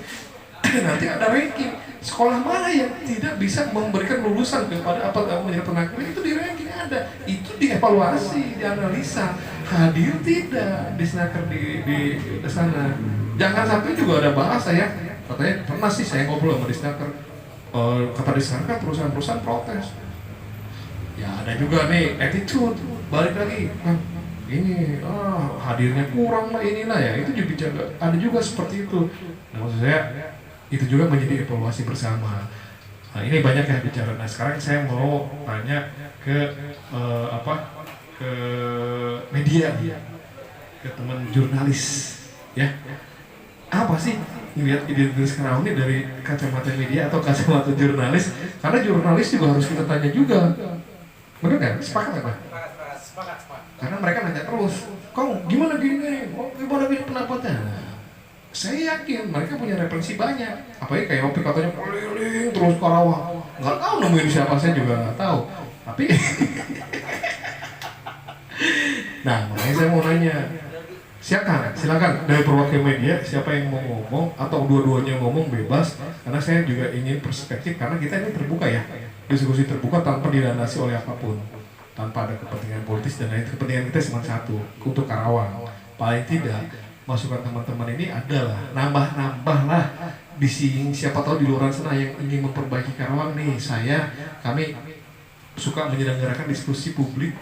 A: Nanti ada ranking sekolah mana yang tidak bisa memberikan lulusan kepada menjadi tenaga itu di ranking ada, itu dievaluasi, dianalisa, hadir tidak di snaker di sana. Jangan sampai juga ada bahasa ya, katanya pernah sih saya ngobrol sama di snaker, kata di snaker perusahaan-perusahaan protes. Ya ada juga nih attitude, balik lagi kan ini hadirnya kurang lah inilah ya, itu juga ada juga seperti itu. Nah, maksud saya itu juga menjadi evaluasi bersama. Nah, ini banyak yang bicara. Nah sekarang saya mau tanya ke ke media, ke teman jurnalis, ya. Apa sih melihat identitas Karawang ini dari kacamata media atau kacamata jurnalis? Karena jurnalis juga harus kita tanya juga, benar kan? Sepakat nggak, Pak?
D: Sepakat.
A: Karena mereka nanya terus, kau gimana gini? Gimana gini pendapatnya? Saya yakin mereka punya referensi banyak. Apalagi kayak Opik katanya keliling terus Karawang. Nggak tahu nemuin siapa, saya juga nggak tahu. Tapi, nah makanya saya mau nanya, silakan dari perwakilan media siapa yang mau ngomong atau dua-duanya ngomong bebas. Karena saya juga ingin perspektif karena kita ini terbuka ya, diskusi terbuka tanpa dilandasi oleh apapun, tanpa ada kepentingan politis dan lain. Kepentingan kita cuma satu, untuk Karawang. Paling tidak masukan teman-teman ini adalah nambah lah di sini, siapa tahu di luar sana yang ingin memperbaiki Karawang nih. Kami suka menyelenggarakan diskusi publik.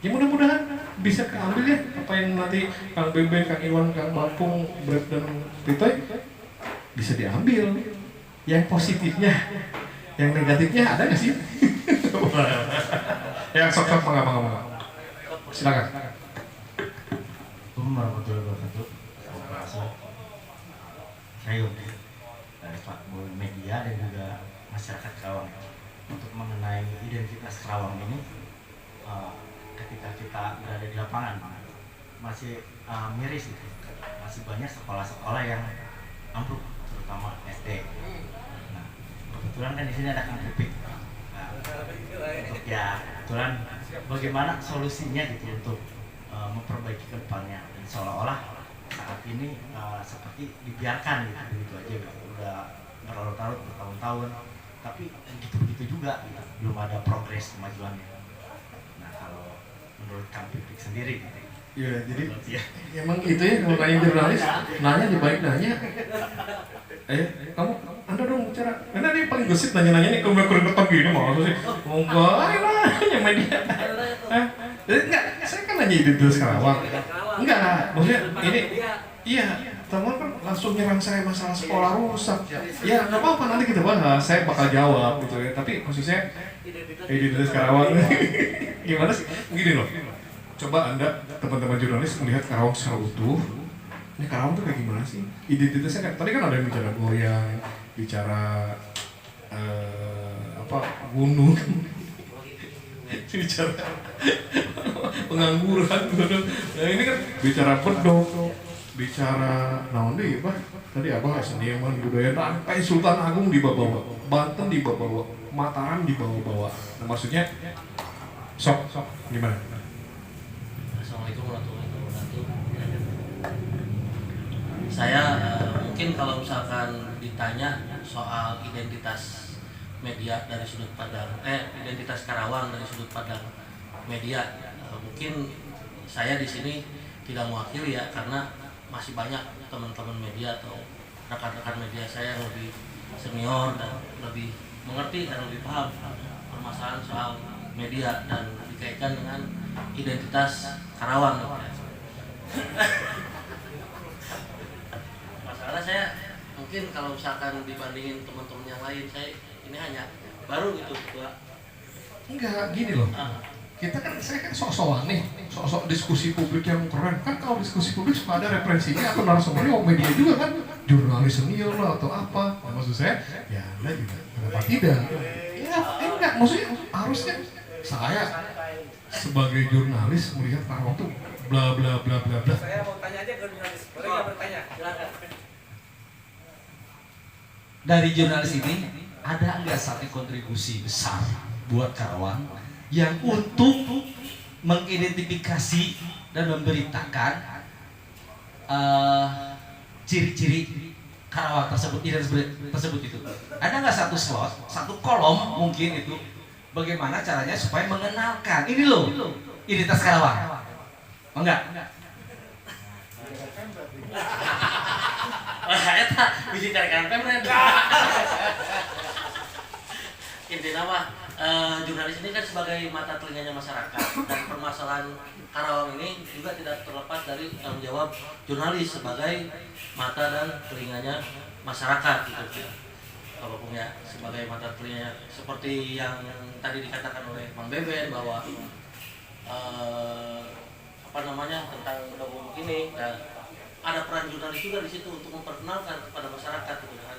A: Ya mudah-mudahan bisa keambil ya apa yang nanti Kang Beben, Kang Iwan, Kang Bapung, Brad dan Titoy bisa diambil. Yang positifnya, yang negatifnya ada nggak sih? Yang sok-sok mengapa? Silakan.
H: Warahmatullahi wabarakatuh. Saya dari Pak Boy Media dan juga masyarakat Karawang untuk mengenai identitas Karawang ini, ketika kita berada di lapangan masih miris gitu. Masih banyak sekolah-sekolah yang ambruk, terutama SD. Nah, kebetulan kan di sini ada Kang Pipik. Nah, untuk kebetulan bagaimana solusinya gitu untuk memperbaiki ke depannya, dan seolah-olah saat ini seperti dibiarkan gitu aja gitu. Udah berlarut-larut bertahun-tahun tapi begitu juga gitu. Belum ada progres kemajuannya. Nah kalau menurut Kang Pipik sendiri gitu.
A: Ya jadi emang itu ya kalau nanya jurnalis, nanya dibalik nanya. Anda dong bicara. Karena dia paling gosip nanya-nanya nih kalau ketok gini mau sih. Enggak, nanya media. Enggak, saya kan nanya identitas Karawang. Enggak, maksudnya ini iya, teman kan langsung nyerang saya masalah sekolah rusak. Ya nggak apa-apa, nanti kita bahas, saya bakal jawab gitu ya. Tapi maksudnya identitas Karawang gimana sih? Begini loh. Coba Anda, teman-teman jurnalis melihat Karawang secara utuh. Ini Karawang tuh kayak gimana sih? Identitasnya kan, tadi kan ada yang bicara goyang, bicara gunung, bicara pengangguran, nah ini kan bicara pedok, bicara naon deh Pak, tadi apa seniman budaya rantai Sultan Agung dibawa-bawa, Banten dibawa-bawa, Mataram dibawa-bawa. Nah, maksudnya sok gimana?
I: Assalamualaikum warahmatullahi wabarakatuh. Saya mungkin kalau misalkan ditanya soal identitas media dari sudut pandang identitas Karawang dari sudut pandang media, mungkin saya di sini tidak mewakili ya, karena masih banyak teman-teman media atau rekan-rekan media saya yang lebih senior dan lebih mengerti dan lebih paham permasalahan soal media dan dikaitkan dengan identitas Karawang. Masalah saya mungkin kalau misalkan dibandingin teman-teman yang lain, saya ini hanya baru gitu Pak.
A: Enggak, gini loh. Kita kan, saya kan sok-sokan nih, sok-sok diskusi publik yang keren. Kan kalau diskusi publik suka ada referensinya atau narasumbernya media juga kan, jurnalis senior lah atau apa. Nah, maksud saya, ya Anda juga kenapa tidak? Ya, enggak, maksudnya harusnya saya sebagai jurnalis melihat Karawang tuh bla bla bla bla bla.
D: Saya mau tanya aja ke jurnalis. Boleh nggak bertanya? Silakan.
E: Dari jurnalis ini ada nggak satu kontribusi besar buat Karawang yang untuk mengidentifikasi dan memberitakan ciri-ciri Karawang tersebut, identitas tersebut itu. Ada nggak satu slot, satu kolom mungkin itu, bagaimana caranya supaya mengenalkan ini loh identitas Karawang? Enggak?
I: Wah, eta bisa carikan pemret. Intinya mah jurnalis ini kan sebagai mata telinganya masyarakat, dan permasalahan Karawang ini juga tidak terlepas dari tanggung jawab jurnalis sebagai mata dan telinganya masyarakat gitu. Kalau punya sebagai mata telinganya, seperti yang tadi dikatakan oleh Bang Beben bahwa tentang undang-undang ini, dan ada peran jurnalis juga di situ untuk memperkenalkan kepada masyarakat gitu kan.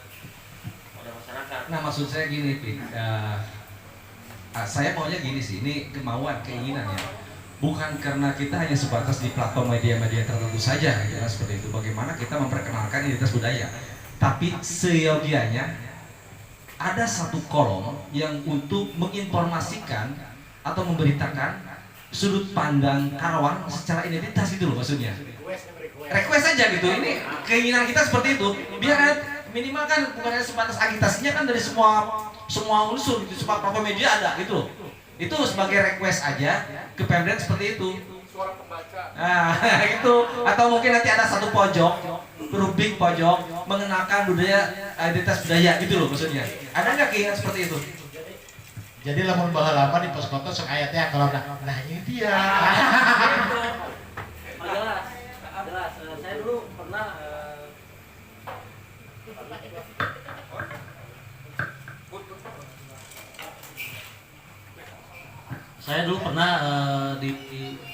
I: Pada masyarakat.
E: Nah maksud saya gini, Pik. Saya maunya gini sih, ini kemauan, keinginan ya. Bukan karena kita hanya sebatas di platform media-media tertentu saja, gitu, kan, seperti itu. Bagaimana kita memperkenalkan identitas budaya. Tapi seyogianya ada satu kolom yang untuk menginformasikan atau memberitakan sudut pandang Karawang secara identitas itu loh maksudnya. Request aja gitu, ini keinginan kita seperti itu. Biar minimal kan bukan hanya sebatas agitasinya kan dari semua unsur, gitu, semua platform media ada gitu loh. Itu sebagai request aja ke Pemret seperti itu.
A: Suara pembaca.
E: Nah, itu atau mungkin nanti ada satu pojok, rubrik pojok mengenalkan budaya, identitas budaya gitu loh maksudnya. Ada nggak keinginan seperti itu?
B: Jadi lamun baheula di pos foto sok ayatnya kalau nah ini dia.
I: Jelas. Saya dulu pernah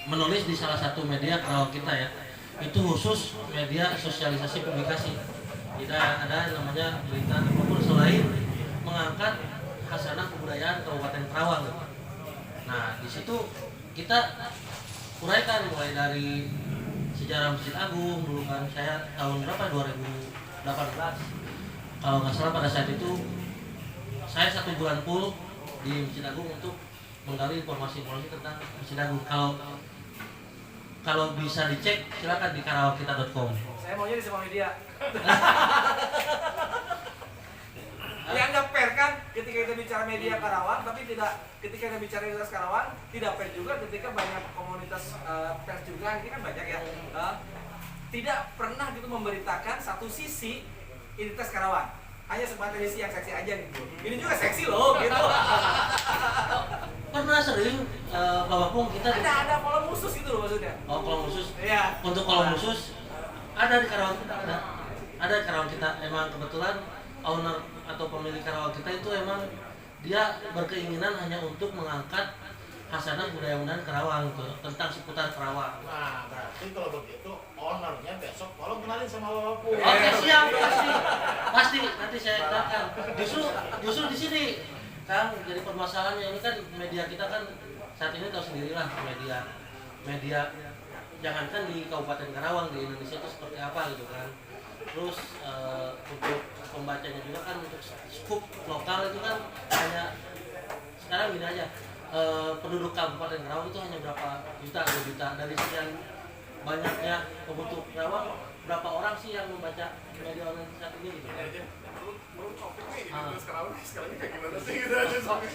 I: menulis di salah satu media Karawang kita ya. Itu khusus media sosialisasi publikasi. Tidak ada namanya berita apapun selain mengangkat khasanah kebudayaan Kabupaten Karawang. Nah, di situ kita uraikan mulai dari sejarah Masjid Agung dulu kan, saya tahun berapa 2018 kalau nggak salah. Pada saat itu saya 1 bulan full di Masjid Agung untuk menggali informasi-informasi tentang Masjid Agung. Kalau bisa dicek silakan di karawangkita.com.
D: Saya maunya di semua media. Ya nggak fair kan ketika kita bicara media Karawang, tapi tidak ketika kita bicara identitas Karawang tidak fair juga ketika banyak komunitas pers juga ini kan banyak ya tidak pernah gitu memberitakan satu sisi identitas Karawang, hanya sebatas sisi yang seksi aja gitu. Ini juga seksi loh gitu.
I: Pernah sering Bapak Pung kita
D: ada kolom khusus gitu loh maksudnya.
I: Oh, kolom khusus.
D: Iya.
I: Untuk kolom khusus ada di Karawang kita, ada di Karawang kita. Emang kebetulan owner atau pemilik Karawang kita itu emang dia berkeinginan hanya untuk mengangkat khasanah budaya Karawang tuh, tentang seputar Karawang.
B: Nah, berarti kalau begitu ownernya besok tolong kenalin sama Bapak Pu.
I: Oke, siap, pasti nanti saya kenalkan. Justru di sini Kang, jadi permasalahannya ini kan media kita kan saat ini tahu sendirilah media jangankan di Kabupaten Karawang, di Indonesia itu seperti apa gitu kan. Terus untuk pembacanya juga kan, untuk scoop lokal itu kan hanya sekarang gini aja, penduduk Kabupaten Karawang itu hanya berapa juta, 2 juta. Dari sekian banyaknya penduduk Karawang, berapa orang sih yang membaca media online saat ini gitu.
A: Belum topik nih, identitas Karawang sekarang kayak gimana sih gitu aja sampai.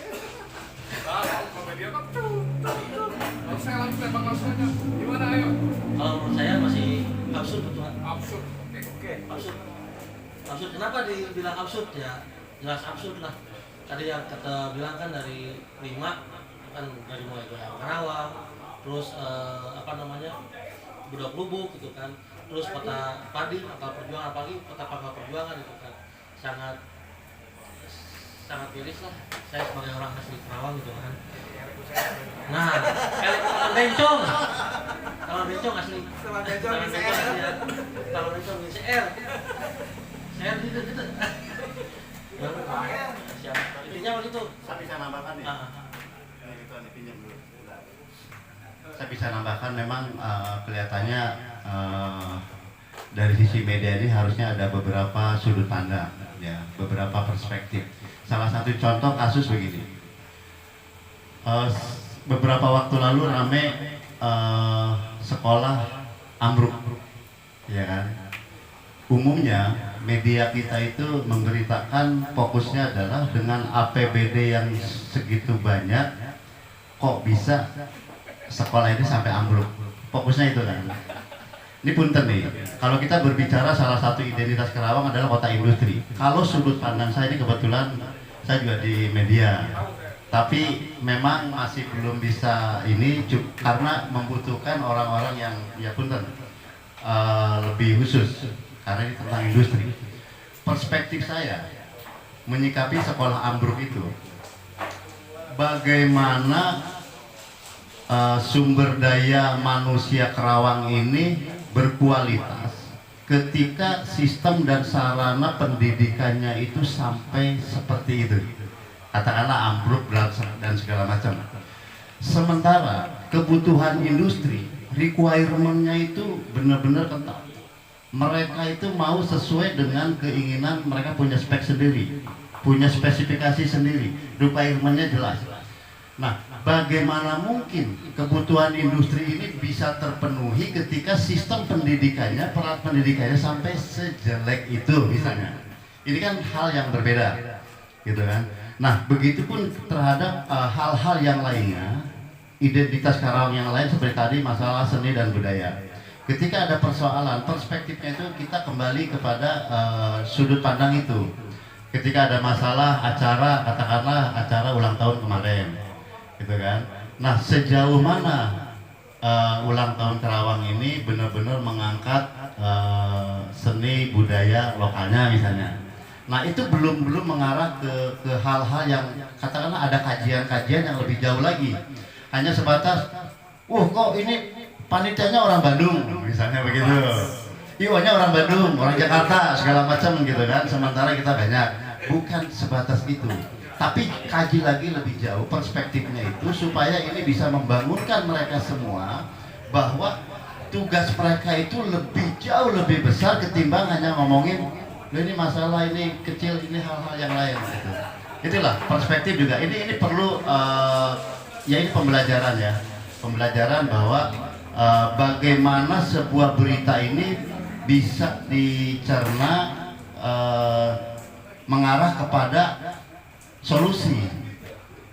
A: Kalau media kan kalau saya langsung aja. Gimana ayo?
I: Kalau menurut saya masih absurd betul.
A: Absurd. Oke.
I: Absurd. Kenapa dibilang absurd ya? Jelas absurd lah. Tadi yang kata bilang kan dari 5 kan, dari mulai Karawang, terus Budak Lubuk gitu kan, terus kota Padi, Pangkal Perjuangan, apalagi kota Pangkal Perjuangan itu kan sangat miris lah. Saya sebagai orang asli Karawang gitu kan. Nah, kalau bencong asli.
D: Sama bencong di CR.
I: Kalau bencong di CR gitu. Siap. Intinya begitu.
C: Saya bisa nambahkan ya? Ini pinjam dulu. Saya bisa nambahkan, memang kelihatannya dari sisi media ini harusnya ada beberapa sudut pandang, ya, beberapa perspektif. Salah satu contoh kasus begini. Beberapa waktu lalu rame sekolah ambruk, ya kan? umumnya media kita itu memberitakan fokusnya adalah dengan APBD yang segitu banyak, kok bisa sekolah ini sampai ambruk. Fokusnya itu kan. Ini punten nih, kalau kita berbicara salah satu identitas Karawang adalah kota industri. Kalau sudut pandang saya ini kebetulan saya juga di media, tapi memang masih belum bisa ini karena membutuhkan orang-orang yang ya punten lebih khusus karena ini tentang industri. Perspektif saya menyikapi sekolah ambruk itu, bagaimana sumber daya manusia Karawang ini berkualitas ketika sistem dan sarana pendidikannya itu sampai seperti itu, katakanlah ambruk dan segala macam. Sementara kebutuhan industri, requirement-nya itu benar-benar ketat. Mereka itu mau sesuai dengan keinginan, mereka punya spek sendiri, punya spesifikasi sendiri, requirement-nya jelas. Nah, bagaimana mungkin kebutuhan industri ini bisa terpenuhi ketika sistem pendidikannya, peran pendidikannya sampai sejelek itu misalnya. Ini kan hal yang berbeda, gitu kan. Nah, begitupun terhadap hal-hal yang lainnya, identitas Karawang yang lain seperti tadi masalah seni dan budaya. Ketika ada persoalan, perspektifnya itu kita kembali kepada sudut pandang itu. Ketika ada masalah acara, katakanlah acara ulang tahun kemarin, gitu kan. Nah, sejauh mana ulang tahun Karawang ini benar-benar mengangkat seni budaya lokalnya misalnya. Nah, itu belum mengarah ke hal-hal yang katakanlah ada kajian-kajian yang lebih jauh lagi. Hanya sebatas, kok ini panitianya orang Bandung misalnya begitu. Iwonya orang Bandung, orang Jakarta segala macam gitu kan. Sementara kita banyak. Bukan sebatas itu. Tapi kaji lagi lebih jauh perspektifnya itu supaya ini bisa membangunkan mereka semua bahwa tugas mereka itu jauh lebih besar ketimbang hanya ngomongin ini masalah, ini kecil, ini hal-hal yang lain gitu. Itulah perspektif juga. Ini perlu ya ini pembelajaran ya. Pembelajaran bahwa bagaimana sebuah berita ini bisa dicerna mengarah kepada solusi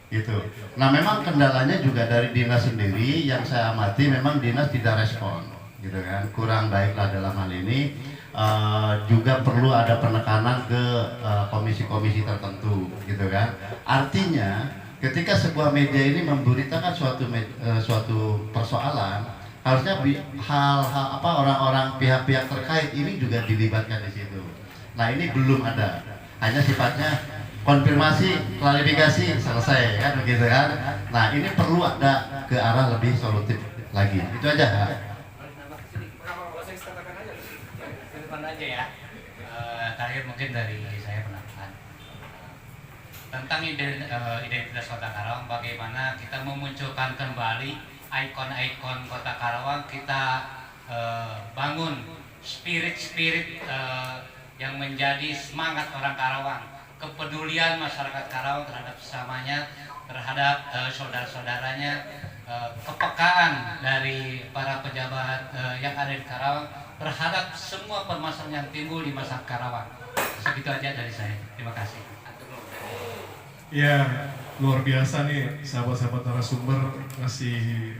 C: gitu. Nah, memang kendalanya juga dari dinas sendiri yang saya amati, memang dinas tidak respon gitu kan, kurang baiklah dalam hal ini. Juga perlu ada penekanan ke komisi-komisi tertentu gitu kan. Artinya ketika sebuah media ini memberitakan suatu persoalan, harusnya hal-hal orang-orang pihak-pihak terkait ini juga dilibatkan di situ. Nah, ini belum ada, hanya sifatnya konfirmasi, klarifikasi, selesai kan begitu kan. Nah, ini perlu ada ke arah lebih solutif lagi. Itu aja.
F: Aja ya. Terakhir mungkin dari saya penambahan tentang identitas Kota Karawang, bagaimana kita memunculkan kembali ikon-ikon Kota Karawang, kita bangun spirit yang menjadi semangat orang Karawang, kepedulian masyarakat Karawang terhadap sesamanya, terhadap saudara-saudaranya, kepekaan dari para pejabat yang ada di Karawang terhadap semua permasalahan yang timbul di masyarakat Karawang. Segitu aja dari saya. Terima kasih.
A: Ya, luar biasa nih sahabat-sahabat narasumber ngasih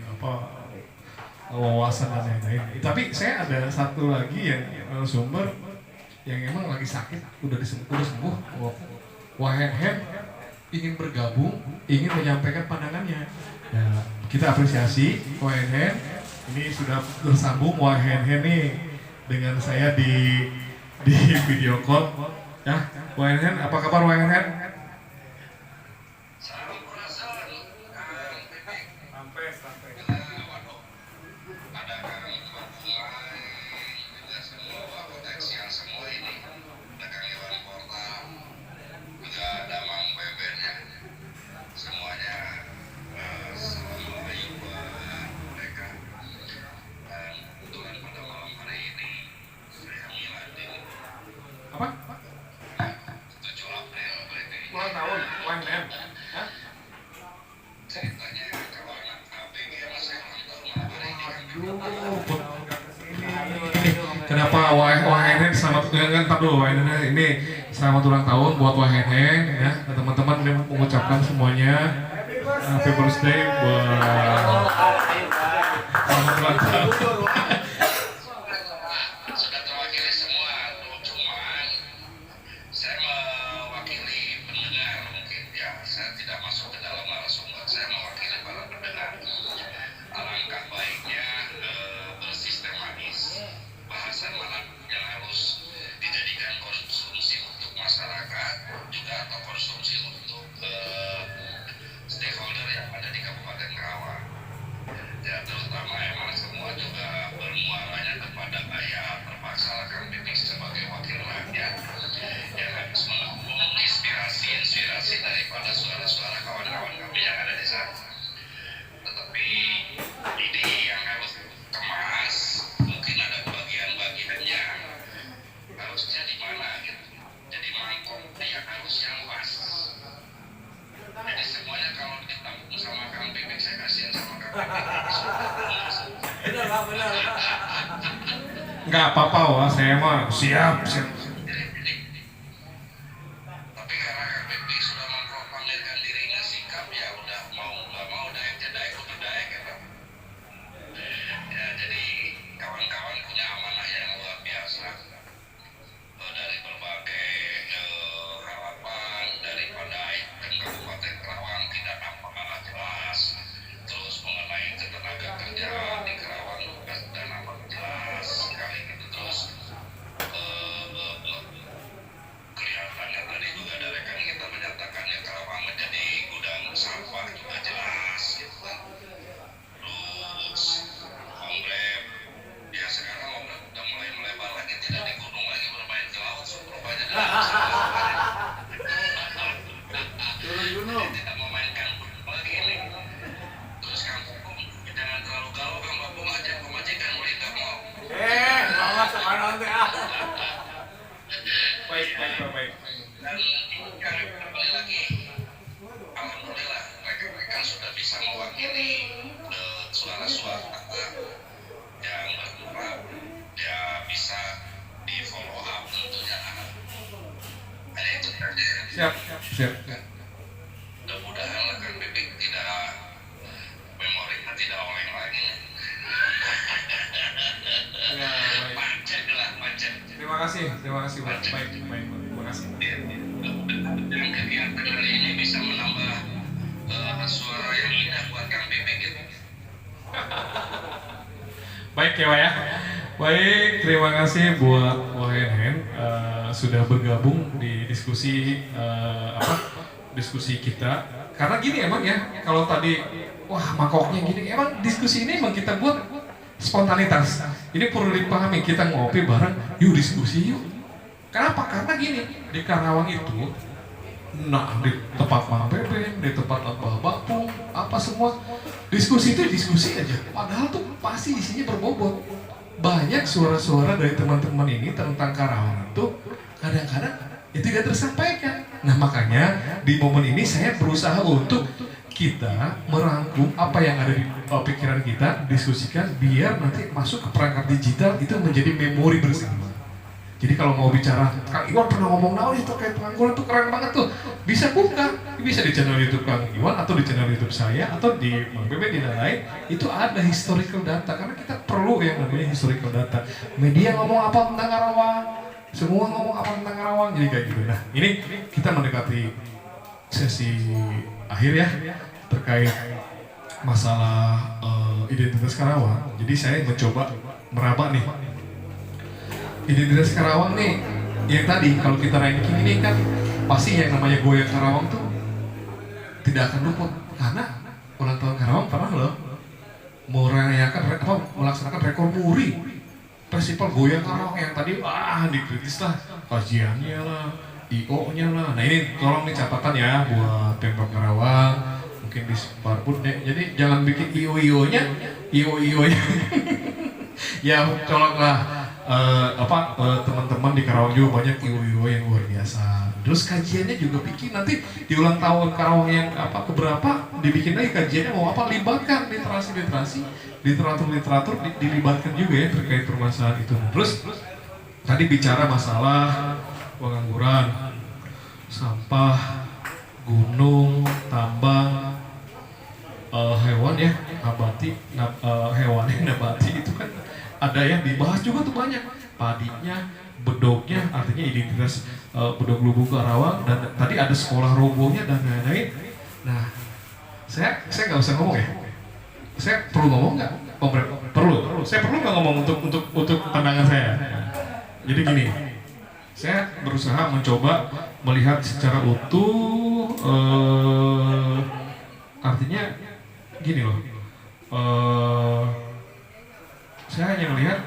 A: wawasan dan lain-lain. Tapi saya ada satu lagi yang narasumber yang emang lagi sakit, udah sembuh. Wahen ingin bergabung, ingin menyampaikan pandangannya. Ya, kita apresiasi Wahen. Ini sudah bersambung Wahen nih dengan saya di video call. Ya, Wahen, apa kabar Wahen? Kenapa Wahen selamat ntar dulu ini selamat ulang tahun buat Wahenhen ya, teman-teman ini mengucapkan semuanya happy birthday buat selamat ulang tahun.
J: Sudah terwakili semua, cuman saya mewakili pendengar mungkin ya, saya tidak masuk ke dalam narasumber, saya mewakili para pendengar. Alangkah baiknya bersistematis bahasan mana yang harus dijadikan konsumsi untuk masyarakat juga atau konsumsi untuk stakeholder yang ada di Kabupaten Karawang. Ya terutama emang semua juga bermuaranya kepada gaya terpaksa Kang Pipik sebagai wakil rakyat yang harus menampung inspirasi daripada suara-suara kawan-kawan kami yang ada di sana. Tetapi ini yang harus kemas, mungkin ada bagian-bagiannya harusnya di mana gitu. Jadi mangkok yang harusnya luas. Jadi semuanya kalau ditampung sama Kang Pipik, saya kasihan sama Kang Pipik.
D: Benar Pak, benar.
A: Nggak apa-apa wah, saya mah siap.
J: Tapi karena Kang Pipik sudah memproklamirkan dirinya sikap, ya udah mau nggak mau daek udah daek ya Pak. Ya jadi kawan-kawan punya amanah yang luar biasa dari berbagai harapan daripada ikon Kabupaten Karawang tidak nampak jelas, terus mengenai ketenaga kerjaan di Karawang juga sudah nampak jelas sekali gitu, terus kelihatannya tadi juga dari rekan kita menyatakan ya Karawang menjadi gudang sampah juga jelas gitu kan. Terus Omrep ya sekarang Omrep udah mulai melebar lagi, tidak di gunung lagi, bermain ke laut, rupanya tidak memainkan gunung lagi ini. Terus Kang Pupung jangan terlalu galau, Kang Pupung aja pemajikan melintang mau.
D: Mama sekarang teh.
A: Baik.
J: Dan kami kembali lagi, alhamdulillah mereka sudah bisa mewakili suara-suara yang berkurang, ya bisa di follow up tentunya. Hanya itu saja.
A: Siap.
J: Mudah-mudahan Kang Pipik tidak memorinya tidak oleng lagi. Macet.
A: Terima kasih Pak. Baik. Terima kasih.
J: Dan kegiatan hari ini bisa menambah suara yang indah buat Kang Pipik gitu.
A: Baik ya Pak ya. Baik, terima kasih buat Wahenhen sudah bergabung di diskusi diskusi kita. Karena gini emang ya, kalau tadi wah mangkoknya gini, emang diskusi ini emang kita buat spontanitas. Ini perlu dipahami, kita ngopi bareng, yuk diskusi yuk. Kenapa? Karena gini, di Karawang itu, nah di tempat Mang Beben, di tempat Abah Bapung, apa semua, diskusi itu diskusi aja. Padahal tuh pasti isinya berbobot. Banyak suara-suara dari teman-teman ini tentang Karawang itu kadang-kadang ya tidak tersampaikan. Nah makanya di momen ini saya berusaha untuk kita merangkum apa yang ada di pikiran kita, diskusikan biar nanti masuk ke perangkat digital itu menjadi memori bersama. Jadi kalau mau bicara, Kang Iwan pernah ngomong naon itu terkait pengangguran tuh keren banget tuh, bisa buka, bisa di channel YouTube Kang Iwan atau di channel YouTube saya atau di Mang Bebe di lain itu ada historical data karena kita perlu yang namanya historical data. Media ngomong apa tentang Karawang, semua ngomong apa tentang Karawang, jadi kayak gitu. Nah ini kita mendekati sesi akhir ya terkait masalah identitas Karawang. Jadi saya mencoba meraba nih identitas Karawang nih, yang tadi kalau kita ranking ini kan pasti yang namanya goyang Karawang tuh tidak akan luput karena ulang tahun Karawang pernah loh melaksanakan rekor muri festival goyang Karawang yang tadi dikritis lah kajiannya lah, IO-nya lah. Nah ini tolong nih catatan ya buat Pemprov Karawang, mungkin di Sparbud jadi jangan bikin IO-nya ya tolonglah. Teman-teman di Karawang juga banyak IO yang luar biasa. Terus kajiannya juga bikin nanti di ulang tahun Karawang yang keberapa dibikin lagi kajiannya mau apa, libatkan literatur dilibatkan juga ya terkait permasalahan itu. Terus tadi bicara masalah pengangguran, sampah, gunung, tambang, hewan ya, hewan nabati itu kan ada yang dibahas juga tuh banyak. Padinya, bedognya, artinya identitas bedog Lubuk Karawang, dan tadi ada sekolah robohnya dan lain-lain. Nah, saya nggak usah ngomong ya. Saya perlu ngomong nggak? Perlu. Saya perlu nggak ngomong untuk pandangan saya. Jadi gini, saya berusaha mencoba melihat secara utuh, artinya gini loh. Saya hanya melihat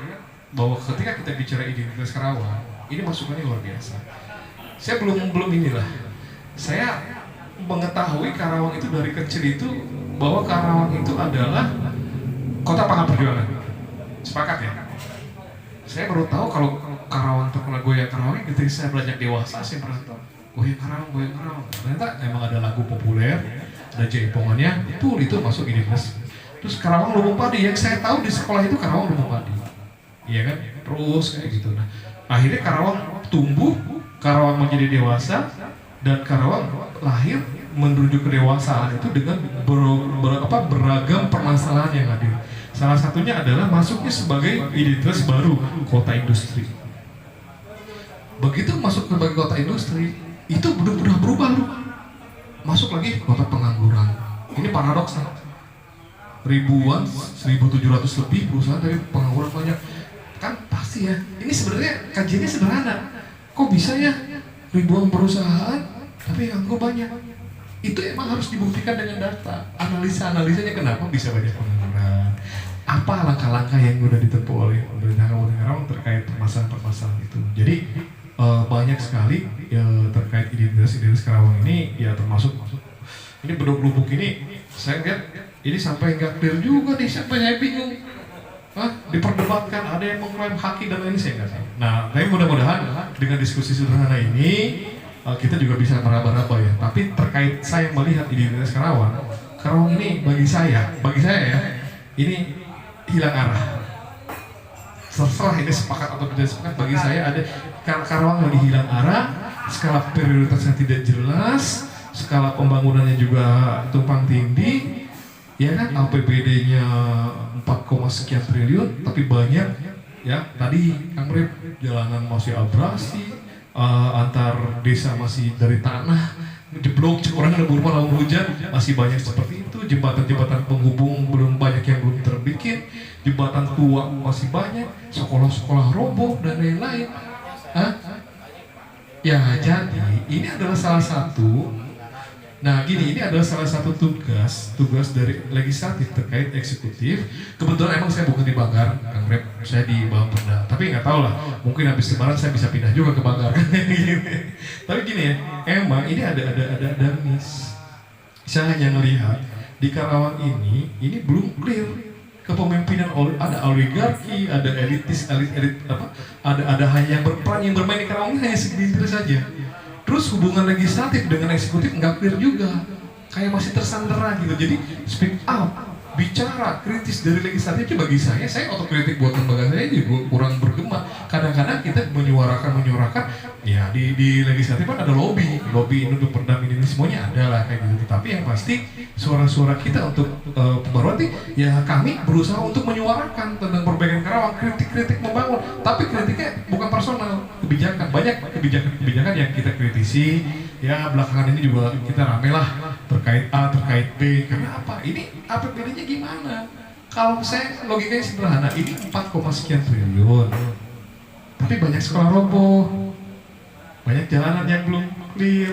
A: bahwa ketika kita bicara identitas Karawang, ini masukannya luar biasa. Saya belum inilah. Saya mengetahui Karawang itu dari kecil itu bahwa Karawang itu adalah kota pangkat perjuangan. Sepakat ya? Saya baru tahu kalau Karawang terkenal goyang Karawang ketika saya belajar dewasa. Saya pernah tahu goyang Karawang. Ternyata emang ada lagu populer, ada jaipongannya, itu masuk identitas. Terus Karawang Lumbung Padi, yang saya tahu di sekolah itu Karawang Lumbung Padi. Iya kan? Terus kayak gitu. Nah, akhirnya Karawang tumbuh, Karawang menjadi dewasa, dan Karawang lahir menuju kedewasaan itu dengan beragam permasalahan yang hadir. Salah satunya adalah masuknya sebagai identitas baru, kota industri. Begitu masuk sebagai kota industri, itu udah berubah loh. Masuk lagi kota pengangguran. Ini paradoks nih. Ribuan, 1.700 lebih perusahaan tapi pengangguran banyak. Kan pasti ya, ini sebenarnya kajiannya sederhana. Kok bisa ya ribuan perusahaan tapi nganggur banyak? Itu emang harus dibuktikan dengan data. Analisa-analisanya kenapa bisa banyak pengangguran. Apa langkah-langkah yang sudah ditempuh oleh pemerintah Kabupaten Karawang terkait permasalahan-permasalahan itu. Jadi banyak sekali terkait identitas Karawang ini, ya termasuk ini bedog Lubuk ini. Saya lihat ini sampai nggak clear juga nih, sampai saya bingung. Diperdebatkan, ada yang mengklaim haki dan lain, saya nggak tahu. Nah, tapi mudah-mudahan dengan diskusi sederhana ini kita juga bisa meraba-raba ya. Tapi terkait saya melihat identitas Karawang ini bagi saya ya, ini hilang arah. Terserah ini sepakat atau tidak sepakat, bagi saya ada Karawang lagi hilang arah, skala prioritasnya tidak jelas, skala pembangunannya juga tumpang tindih. Ya kan, APBD-nya 4, sekian triliun, tapi banyak ya. Tadi Kang Rip, jalanan masih abrasi, antar desa masih dari tanah, jeblok, orang ada berupa laut hujan, masih banyak seperti itu. Jembatan-jembatan penghubung belum banyak yang belum terbikin, jembatan tua masih banyak, sekolah-sekolah roboh dan lain-lain. Ya jadi ini adalah salah satu. Nah gini, ini adalah salah satu tugas dari legislatif terkait eksekutif. Kebetulan emang saya bukan di Banggar, Kang Rep, saya di Bangperda. Tapi nggak tahu lah, mungkin habis Lebaran saya bisa pindah juga ke Banggar. Tapi gini ya, emang ini ada miss. Saya hanya melihat di Karawang ini belum clear kepemimpinan, ada oligarki, ada elit apa? Ada hanya yang berperan, yang bermain di Karawang ini hanya segelintir saja. Terus hubungan legislatif dengan eksekutif nggak clear juga, kayak masih tersandera gitu. Jadi speak up, bicara kritis dari legislatif itu bagi saya otokritik buat lembaga saya juga kurang bergema. Kadang-kadang kita menyuarakan, ya di legislatif kan ada lobby untuk perdam ini semuanya ada lah kayak gitu. Tapi yang pasti suara-suara kita untuk pembaruan, ya kami berusaha untuk menyuarakan tentang perbaikan Karawang, kritik membangun. Tapi kritiknya bukan personal, kebijakan. Banyak kebijakan yang kita kritisi. Ya belakangan ini juga kita rame lah terkait A, terkait B. Karena apa? Ini APBD-nya gimana? Kalau saya logikanya sederhana, ini 4, sekian triliun. Tapi banyak sekolah roboh, banyak jalanan yang belum clear,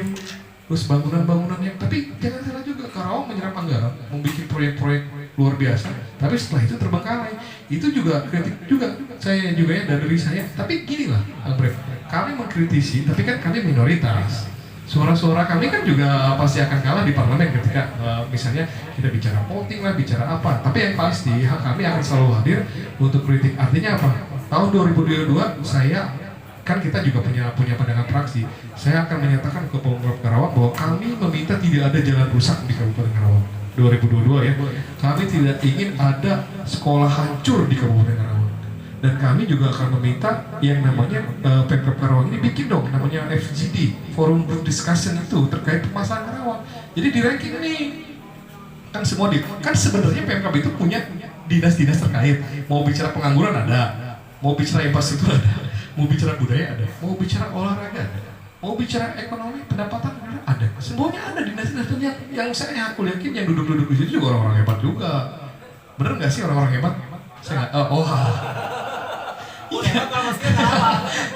A: terus bangunan yang, tapi jangan salah juga, Karawang menyerap anggaran, membuat proyek-proyek luar biasa, tapi setelah itu terbengkalai. Itu juga kritik juga, saya juga ya dari saya. Tapi gini lah, Bang, kami mengkritisi, tapi kan kami minoritas. Suara-suara kami kan juga pasti akan kalah di parlemen ketika misalnya kita bicara voting lah, bicara apa. Tapi yang pasti kami akan selalu hadir untuk kritik. Artinya apa? Tahun 2022 saya kan kita juga punya pandangan fraksi. Saya akan menyatakan ke Pemprov Karawang bahwa kami meminta tidak ada jalan rusak di Kabupaten Karawang 2022 ya. Kami tidak ingin ada sekolah hancur di Kabupaten Karawang. Dan kami juga akan meminta yang namanya Pemkab Karawang ini bikin dong namanya FGD, Forum Group Discussion itu terkait permasalahan Karawang. Jadi di ranking nih kan semua kan sebenarnya Pemkab itu punya dinas-dinas terkait. Mau bicara pengangguran ada, mau bicara infrastruktur ada, mau bicara budaya ada, mau bicara olahraga ada, mau bicara ekonomi pendapatan ada. Semuanya ada dinas-dinas yang saya aku yakin yang duduk-duduk di situ juga orang-orang hebat juga. Bener nggak sih orang-orang hebat? Saya nggak.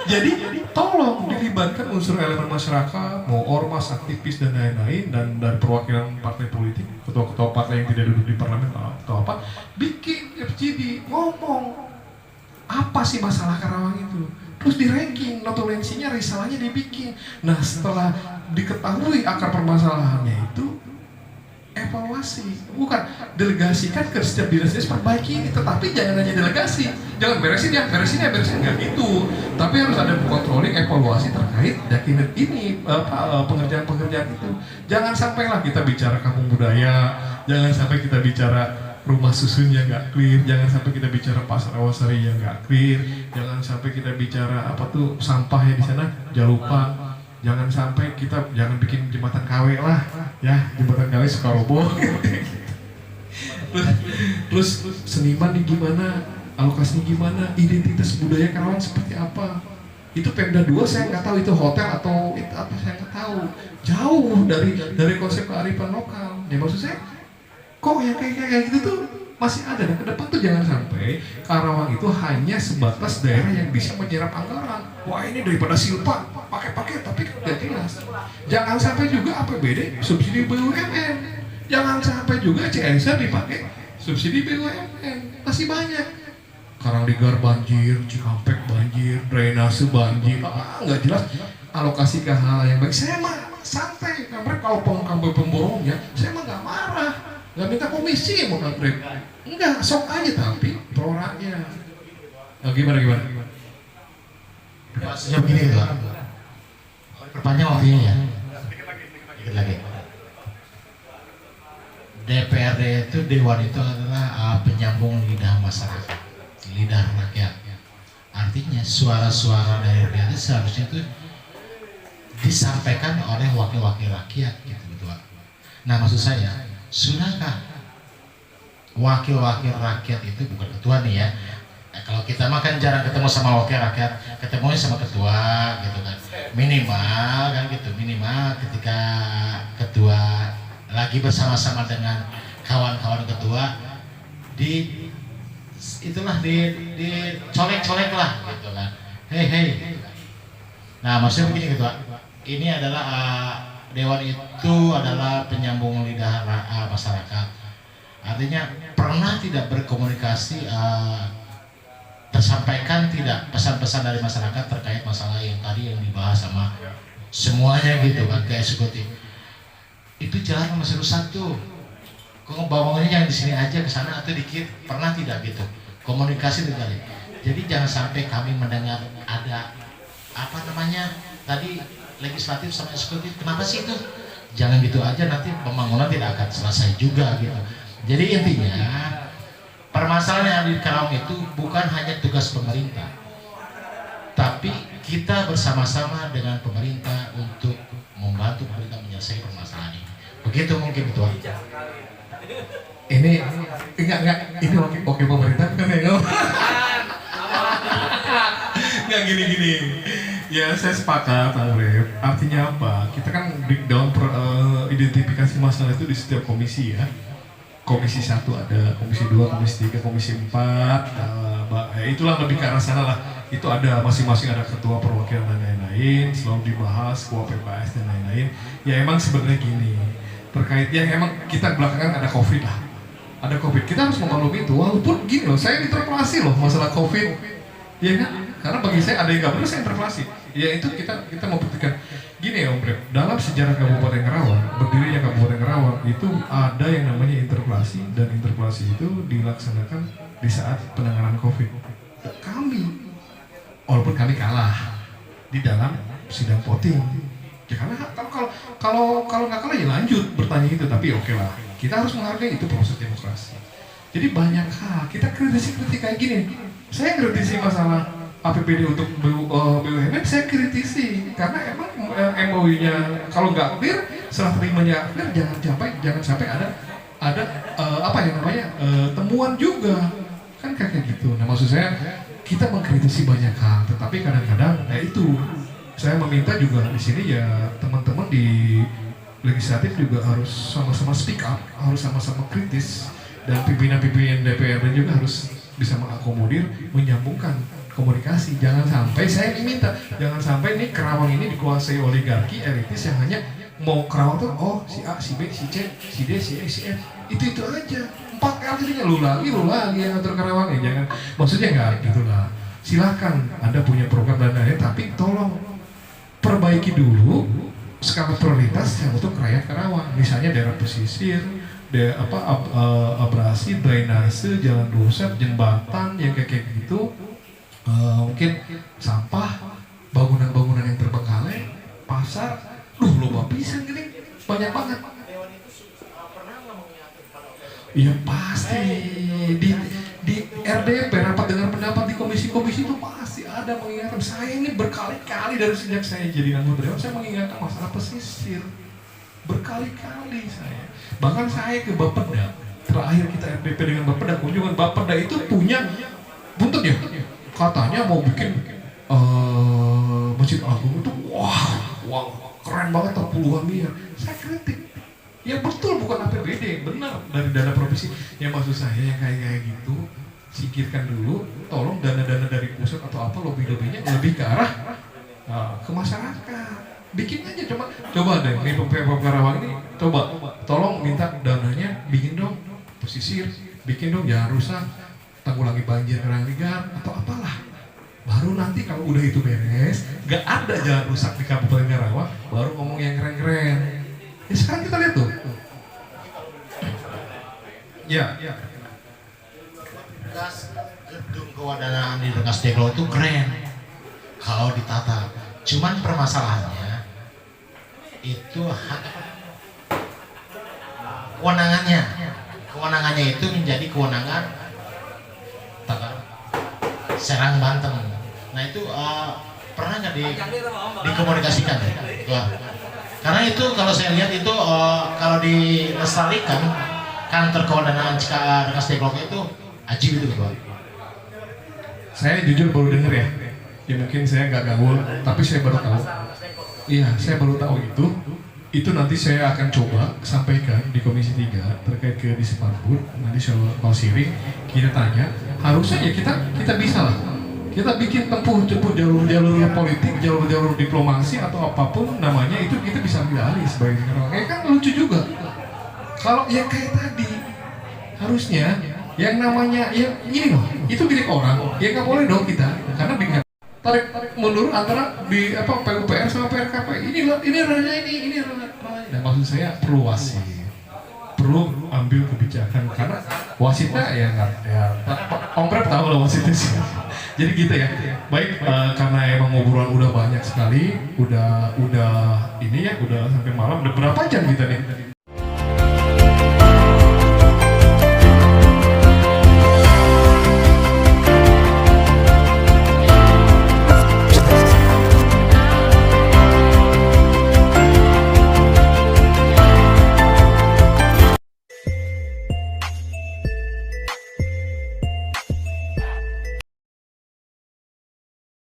A: Jadi tolong dilibatkan unsur elemen masyarakat, mau ormas, aktivis dan lain-lain, dan dari perwakilan partai politik, ketua-ketua partai yang tidak duduk di parlemen atau apa, bikin FGD, ngomong apa sih masalah Karawang itu, terus di ranking, notulensinya, risalahnya dibikin. Nah setelah diketahui akar permasalahannya itu, evaluasi, bukan delegasikan ke setiap dinas perbaiki ini, tetapi jangan hanya delegasi, jangan beresin nggak gitu, tapi harus ada controlling, evaluasi terkait yakinan ini pengerjaan-pengerjaan itu. Jangan sampailah kita bicara kampung budaya, jangan sampai kita bicara rumah susunnya nggak clear, jangan sampai kita bicara pasar awasari yang nggak clear, jangan sampai kita bicara sampahnya di sana, jangan lupa. Jangan sampai jangan bikin jembatan KW lah, ya jembatan KW suka roboh. terus seniman nih gimana, alokasinya gimana, identitas budaya Karawang seperti apa? Itu Pemda 2 saya nggak tahu itu hotel atau itu apa saya nggak tahu. Jauh dari konsep kearifan lokal. Ya maksud saya, kok yang kayak gitu tuh masih ada, dan ke depan tuh jangan sampai Karawang itu hanya sebatas daerah yang bisa menyerap anggaran. Wah ini daripada silpa pakai tapi tidak jelas. Jangan sampai juga APBD subsidi BUMN, jangan sampai juga CSR dipakai subsidi BUMN. Masih banyak. Karanglegar banjir, Cikampek banjir, drainase banjir, nggak jelas alokasi ke hal yang baik. Saya mah santai, karena kalau pemborongnya saya mah nggak marah. Nggak minta komisi mau ngetrip, enggak, sok aja tapi proraknya. Nah, gimana?
B: Maksudnya begini gitu, perpanjang waktunya ya. Dikit lagi. DPRD itu, Dewan itu adalah penyambung lidah masyarakat, lidah rakyat. Artinya suara-suara dari rakyat itu seharusnya itu disampaikan oleh wakil-wakil rakyat gitu betul. Nah maksud saya, sudahkah wakil-wakil rakyat itu, bukan ketua nih ya, kalau kita mah kan jarang ketemu sama wakil rakyat, ketemunya sama ketua gitu kan, minimal kan gitu, minimal ketika ketua lagi bersama-sama dengan kawan-kawan ketua itulah di colek-colek lah gitu kan, hei. Nah maksudnya begini ketua, ini adalah Dewan itu adalah penyambung lidah masyarakat. Artinya pernah tidak berkomunikasi, tersampaikan tidak pesan-pesan dari masyarakat terkait masalah yang tadi yang dibahas sama semuanya gitu kan, ke eksekutif. Itu jalan masih rusak tuh. Kok bangunnya yang di sini aja, ke sana atau dikit, pernah tidak gitu? Komunikasi terjadi. Jadi jangan sampai kami mendengar ada tadi legislatif sama eksekutif, kenapa sih itu? Jangan gitu aja, nanti pembangunan tidak akan selesai juga gitu. Jadi intinya permasalahan yang ada di Karawang itu bukan hanya tugas pemerintah, tapi kita bersama-sama dengan pemerintah untuk membantu pemerintah menyelesaikan permasalahan ini. Begitu mungkin betul.
A: Ini enggak ini oke pemerintah kan ya? Enggak gini. Ya saya sepakat, Arif. Artinya apa? Kita kan breakdown identifikasi masalah itu di setiap komisi ya. Komisi 1 ada, komisi 2, komisi 3, komisi 4. Itulah lebih ke arah sana lah. Itu ada masing-masing, ada ketua perwakilan dan lain-lain, selalu dibahas, ketua PPS dan lain-lain. Ya emang sebenarnya gini, terkait yang emang kita belakangan ada COVID lah. Ada COVID, kita harus memaklumi itu. Walaupun gini loh, saya interpelasi loh masalah COVID, ya kan? Karena bagi saya ada yang nggak benar, saya interpelasi. Ya itu kita mau buktikan. Gini ya Om Brep, dalam sejarah Kabupaten Karawang, berdirinya Kabupaten Karawang itu ada yang namanya interpelasi, dan interpelasi itu dilaksanakan di saat penanganan COVID. Kami, walaupun kami kalah di dalam sidang voting, ya karena kalau nggak kalah ya lanjut bertanya itu, tapi oke lah, kita harus menghargai itu proses demokrasi. Jadi banyak hal kita kritisi kayak gini. Saya kritisi masalah APBD untuk BUMN, saya kritisi karena emang MOU-nya kalau nggak clear, serah terimanya clear, jangan sampai ada apa yang namanya temuan juga kan kayak gitu. Nah maksud saya kita mengkritisi banyak hal, tetapi kadang-kadang itu saya meminta juga di sini ya teman-teman di legislatif juga harus sama-sama speak up, harus sama-sama kritis, dan pimpinan-pimpinan DPRD juga harus bisa mengakomodir, menyambungkan komunikasi. Jangan sampai saya minta, jangan sampai nih Kerawang ini dikuasai oligarki elitis yang hanya mau Kerawang tuh si A, si B, si C, si D, si E, si F, itu aja 4 kali lu lagi yang atur Kerawang ya. Jangan, maksudnya nggak gitulah. Silahkan Anda punya program dan lain-lain, tapi tolong perbaiki dulu skala prioritas yang untuk rakyat Kerawang. Misalnya daerah pesisir, abrasi, drainase, jalan rusak, jembatan yang kayak gitu. Mungkin sampah, bangunan-bangunan yang terbengkalai, pasar, loba pisan gini, banyak banget. Iya pasti di RDP rapat dengar pendapat di komisi-komisi itu pasti ada mengingatkan. Saya ini berkali-kali dari sejak saya jadi anggota dewan, saya mengingatkan masalah pesisir berkali-kali saya. Bahkan saya ke Bapeda, terakhir kita RDP dengan Bapeda, kunjungan Bapeda itu punya buntut ya. Katanya mau bikin Masjid Agung itu wah keren banget, puluhan miliar. Saya kritik. Ya betul, bukan APBD, benar dari dana provinsi. Ya maksud saya yang kayak gitu singkirkan dulu. Tolong dana-dana dari pusat atau apa lebih-lebihnya lebih ke arah ke masyarakat. Bikin aja coba deh nih Pemprov Karawang ini coba tolong minta dananya bikin dong pesisir, bikin dong jangan rusak, tanggulangi banjir Karangregar atau apalah. Baru nanti kalau udah itu beres, gak ada jalan rusak di Kabupaten Karawang, baru ngomong yang keren-keren. Ya sekarang kita lihat tuh. Ya.
B: Gedung kewadanaan di Rengas Dengklok itu keren kalau ditata. Cuman permasalahannya itu kewenangannya itu menjadi kewenangan Serang Banten. Nah itu pernah nggak dikomunikasikan ya? Karena itu kalau saya lihat itu kalau dilestarikan kantor kewadanaan Rengas Dengklok itu ajib itu Pak.
A: Saya jujur baru dengar ya. Ya mungkin saya nggak gaul, tapi saya baru tahu. Iya, saya baru tahu itu. Itu nanti saya akan coba sampaikan di Komisi 3 terkait ke Disparpur, nanti soal siring kita tanya. Harusnya ya kita bisa lah. Kita bikin tempuh jalur politik, jalur diplomasi atau apapun namanya, itu kita bisa ambil alih sebagai orang. Kayak kan lucu juga. Kalau yang kayak tadi harusnya yang namanya ya ini loh, itu milik orang. Ya nggak boleh dong kita, karena bingung. Tarik mundur antara di PUPR sama PRKP. Ini ranahnya ini ranahnya. Nah maksud saya perlu wasit, perlu ambil kebijakan karena wasitnya ya Om Prep tahu lah wasitnya sih. Jadi gitu ya. Baik, karena emang ngobrolan udah banyak sekali, udah ini ya, udah sampai malam. Udah berapa jam kita nih?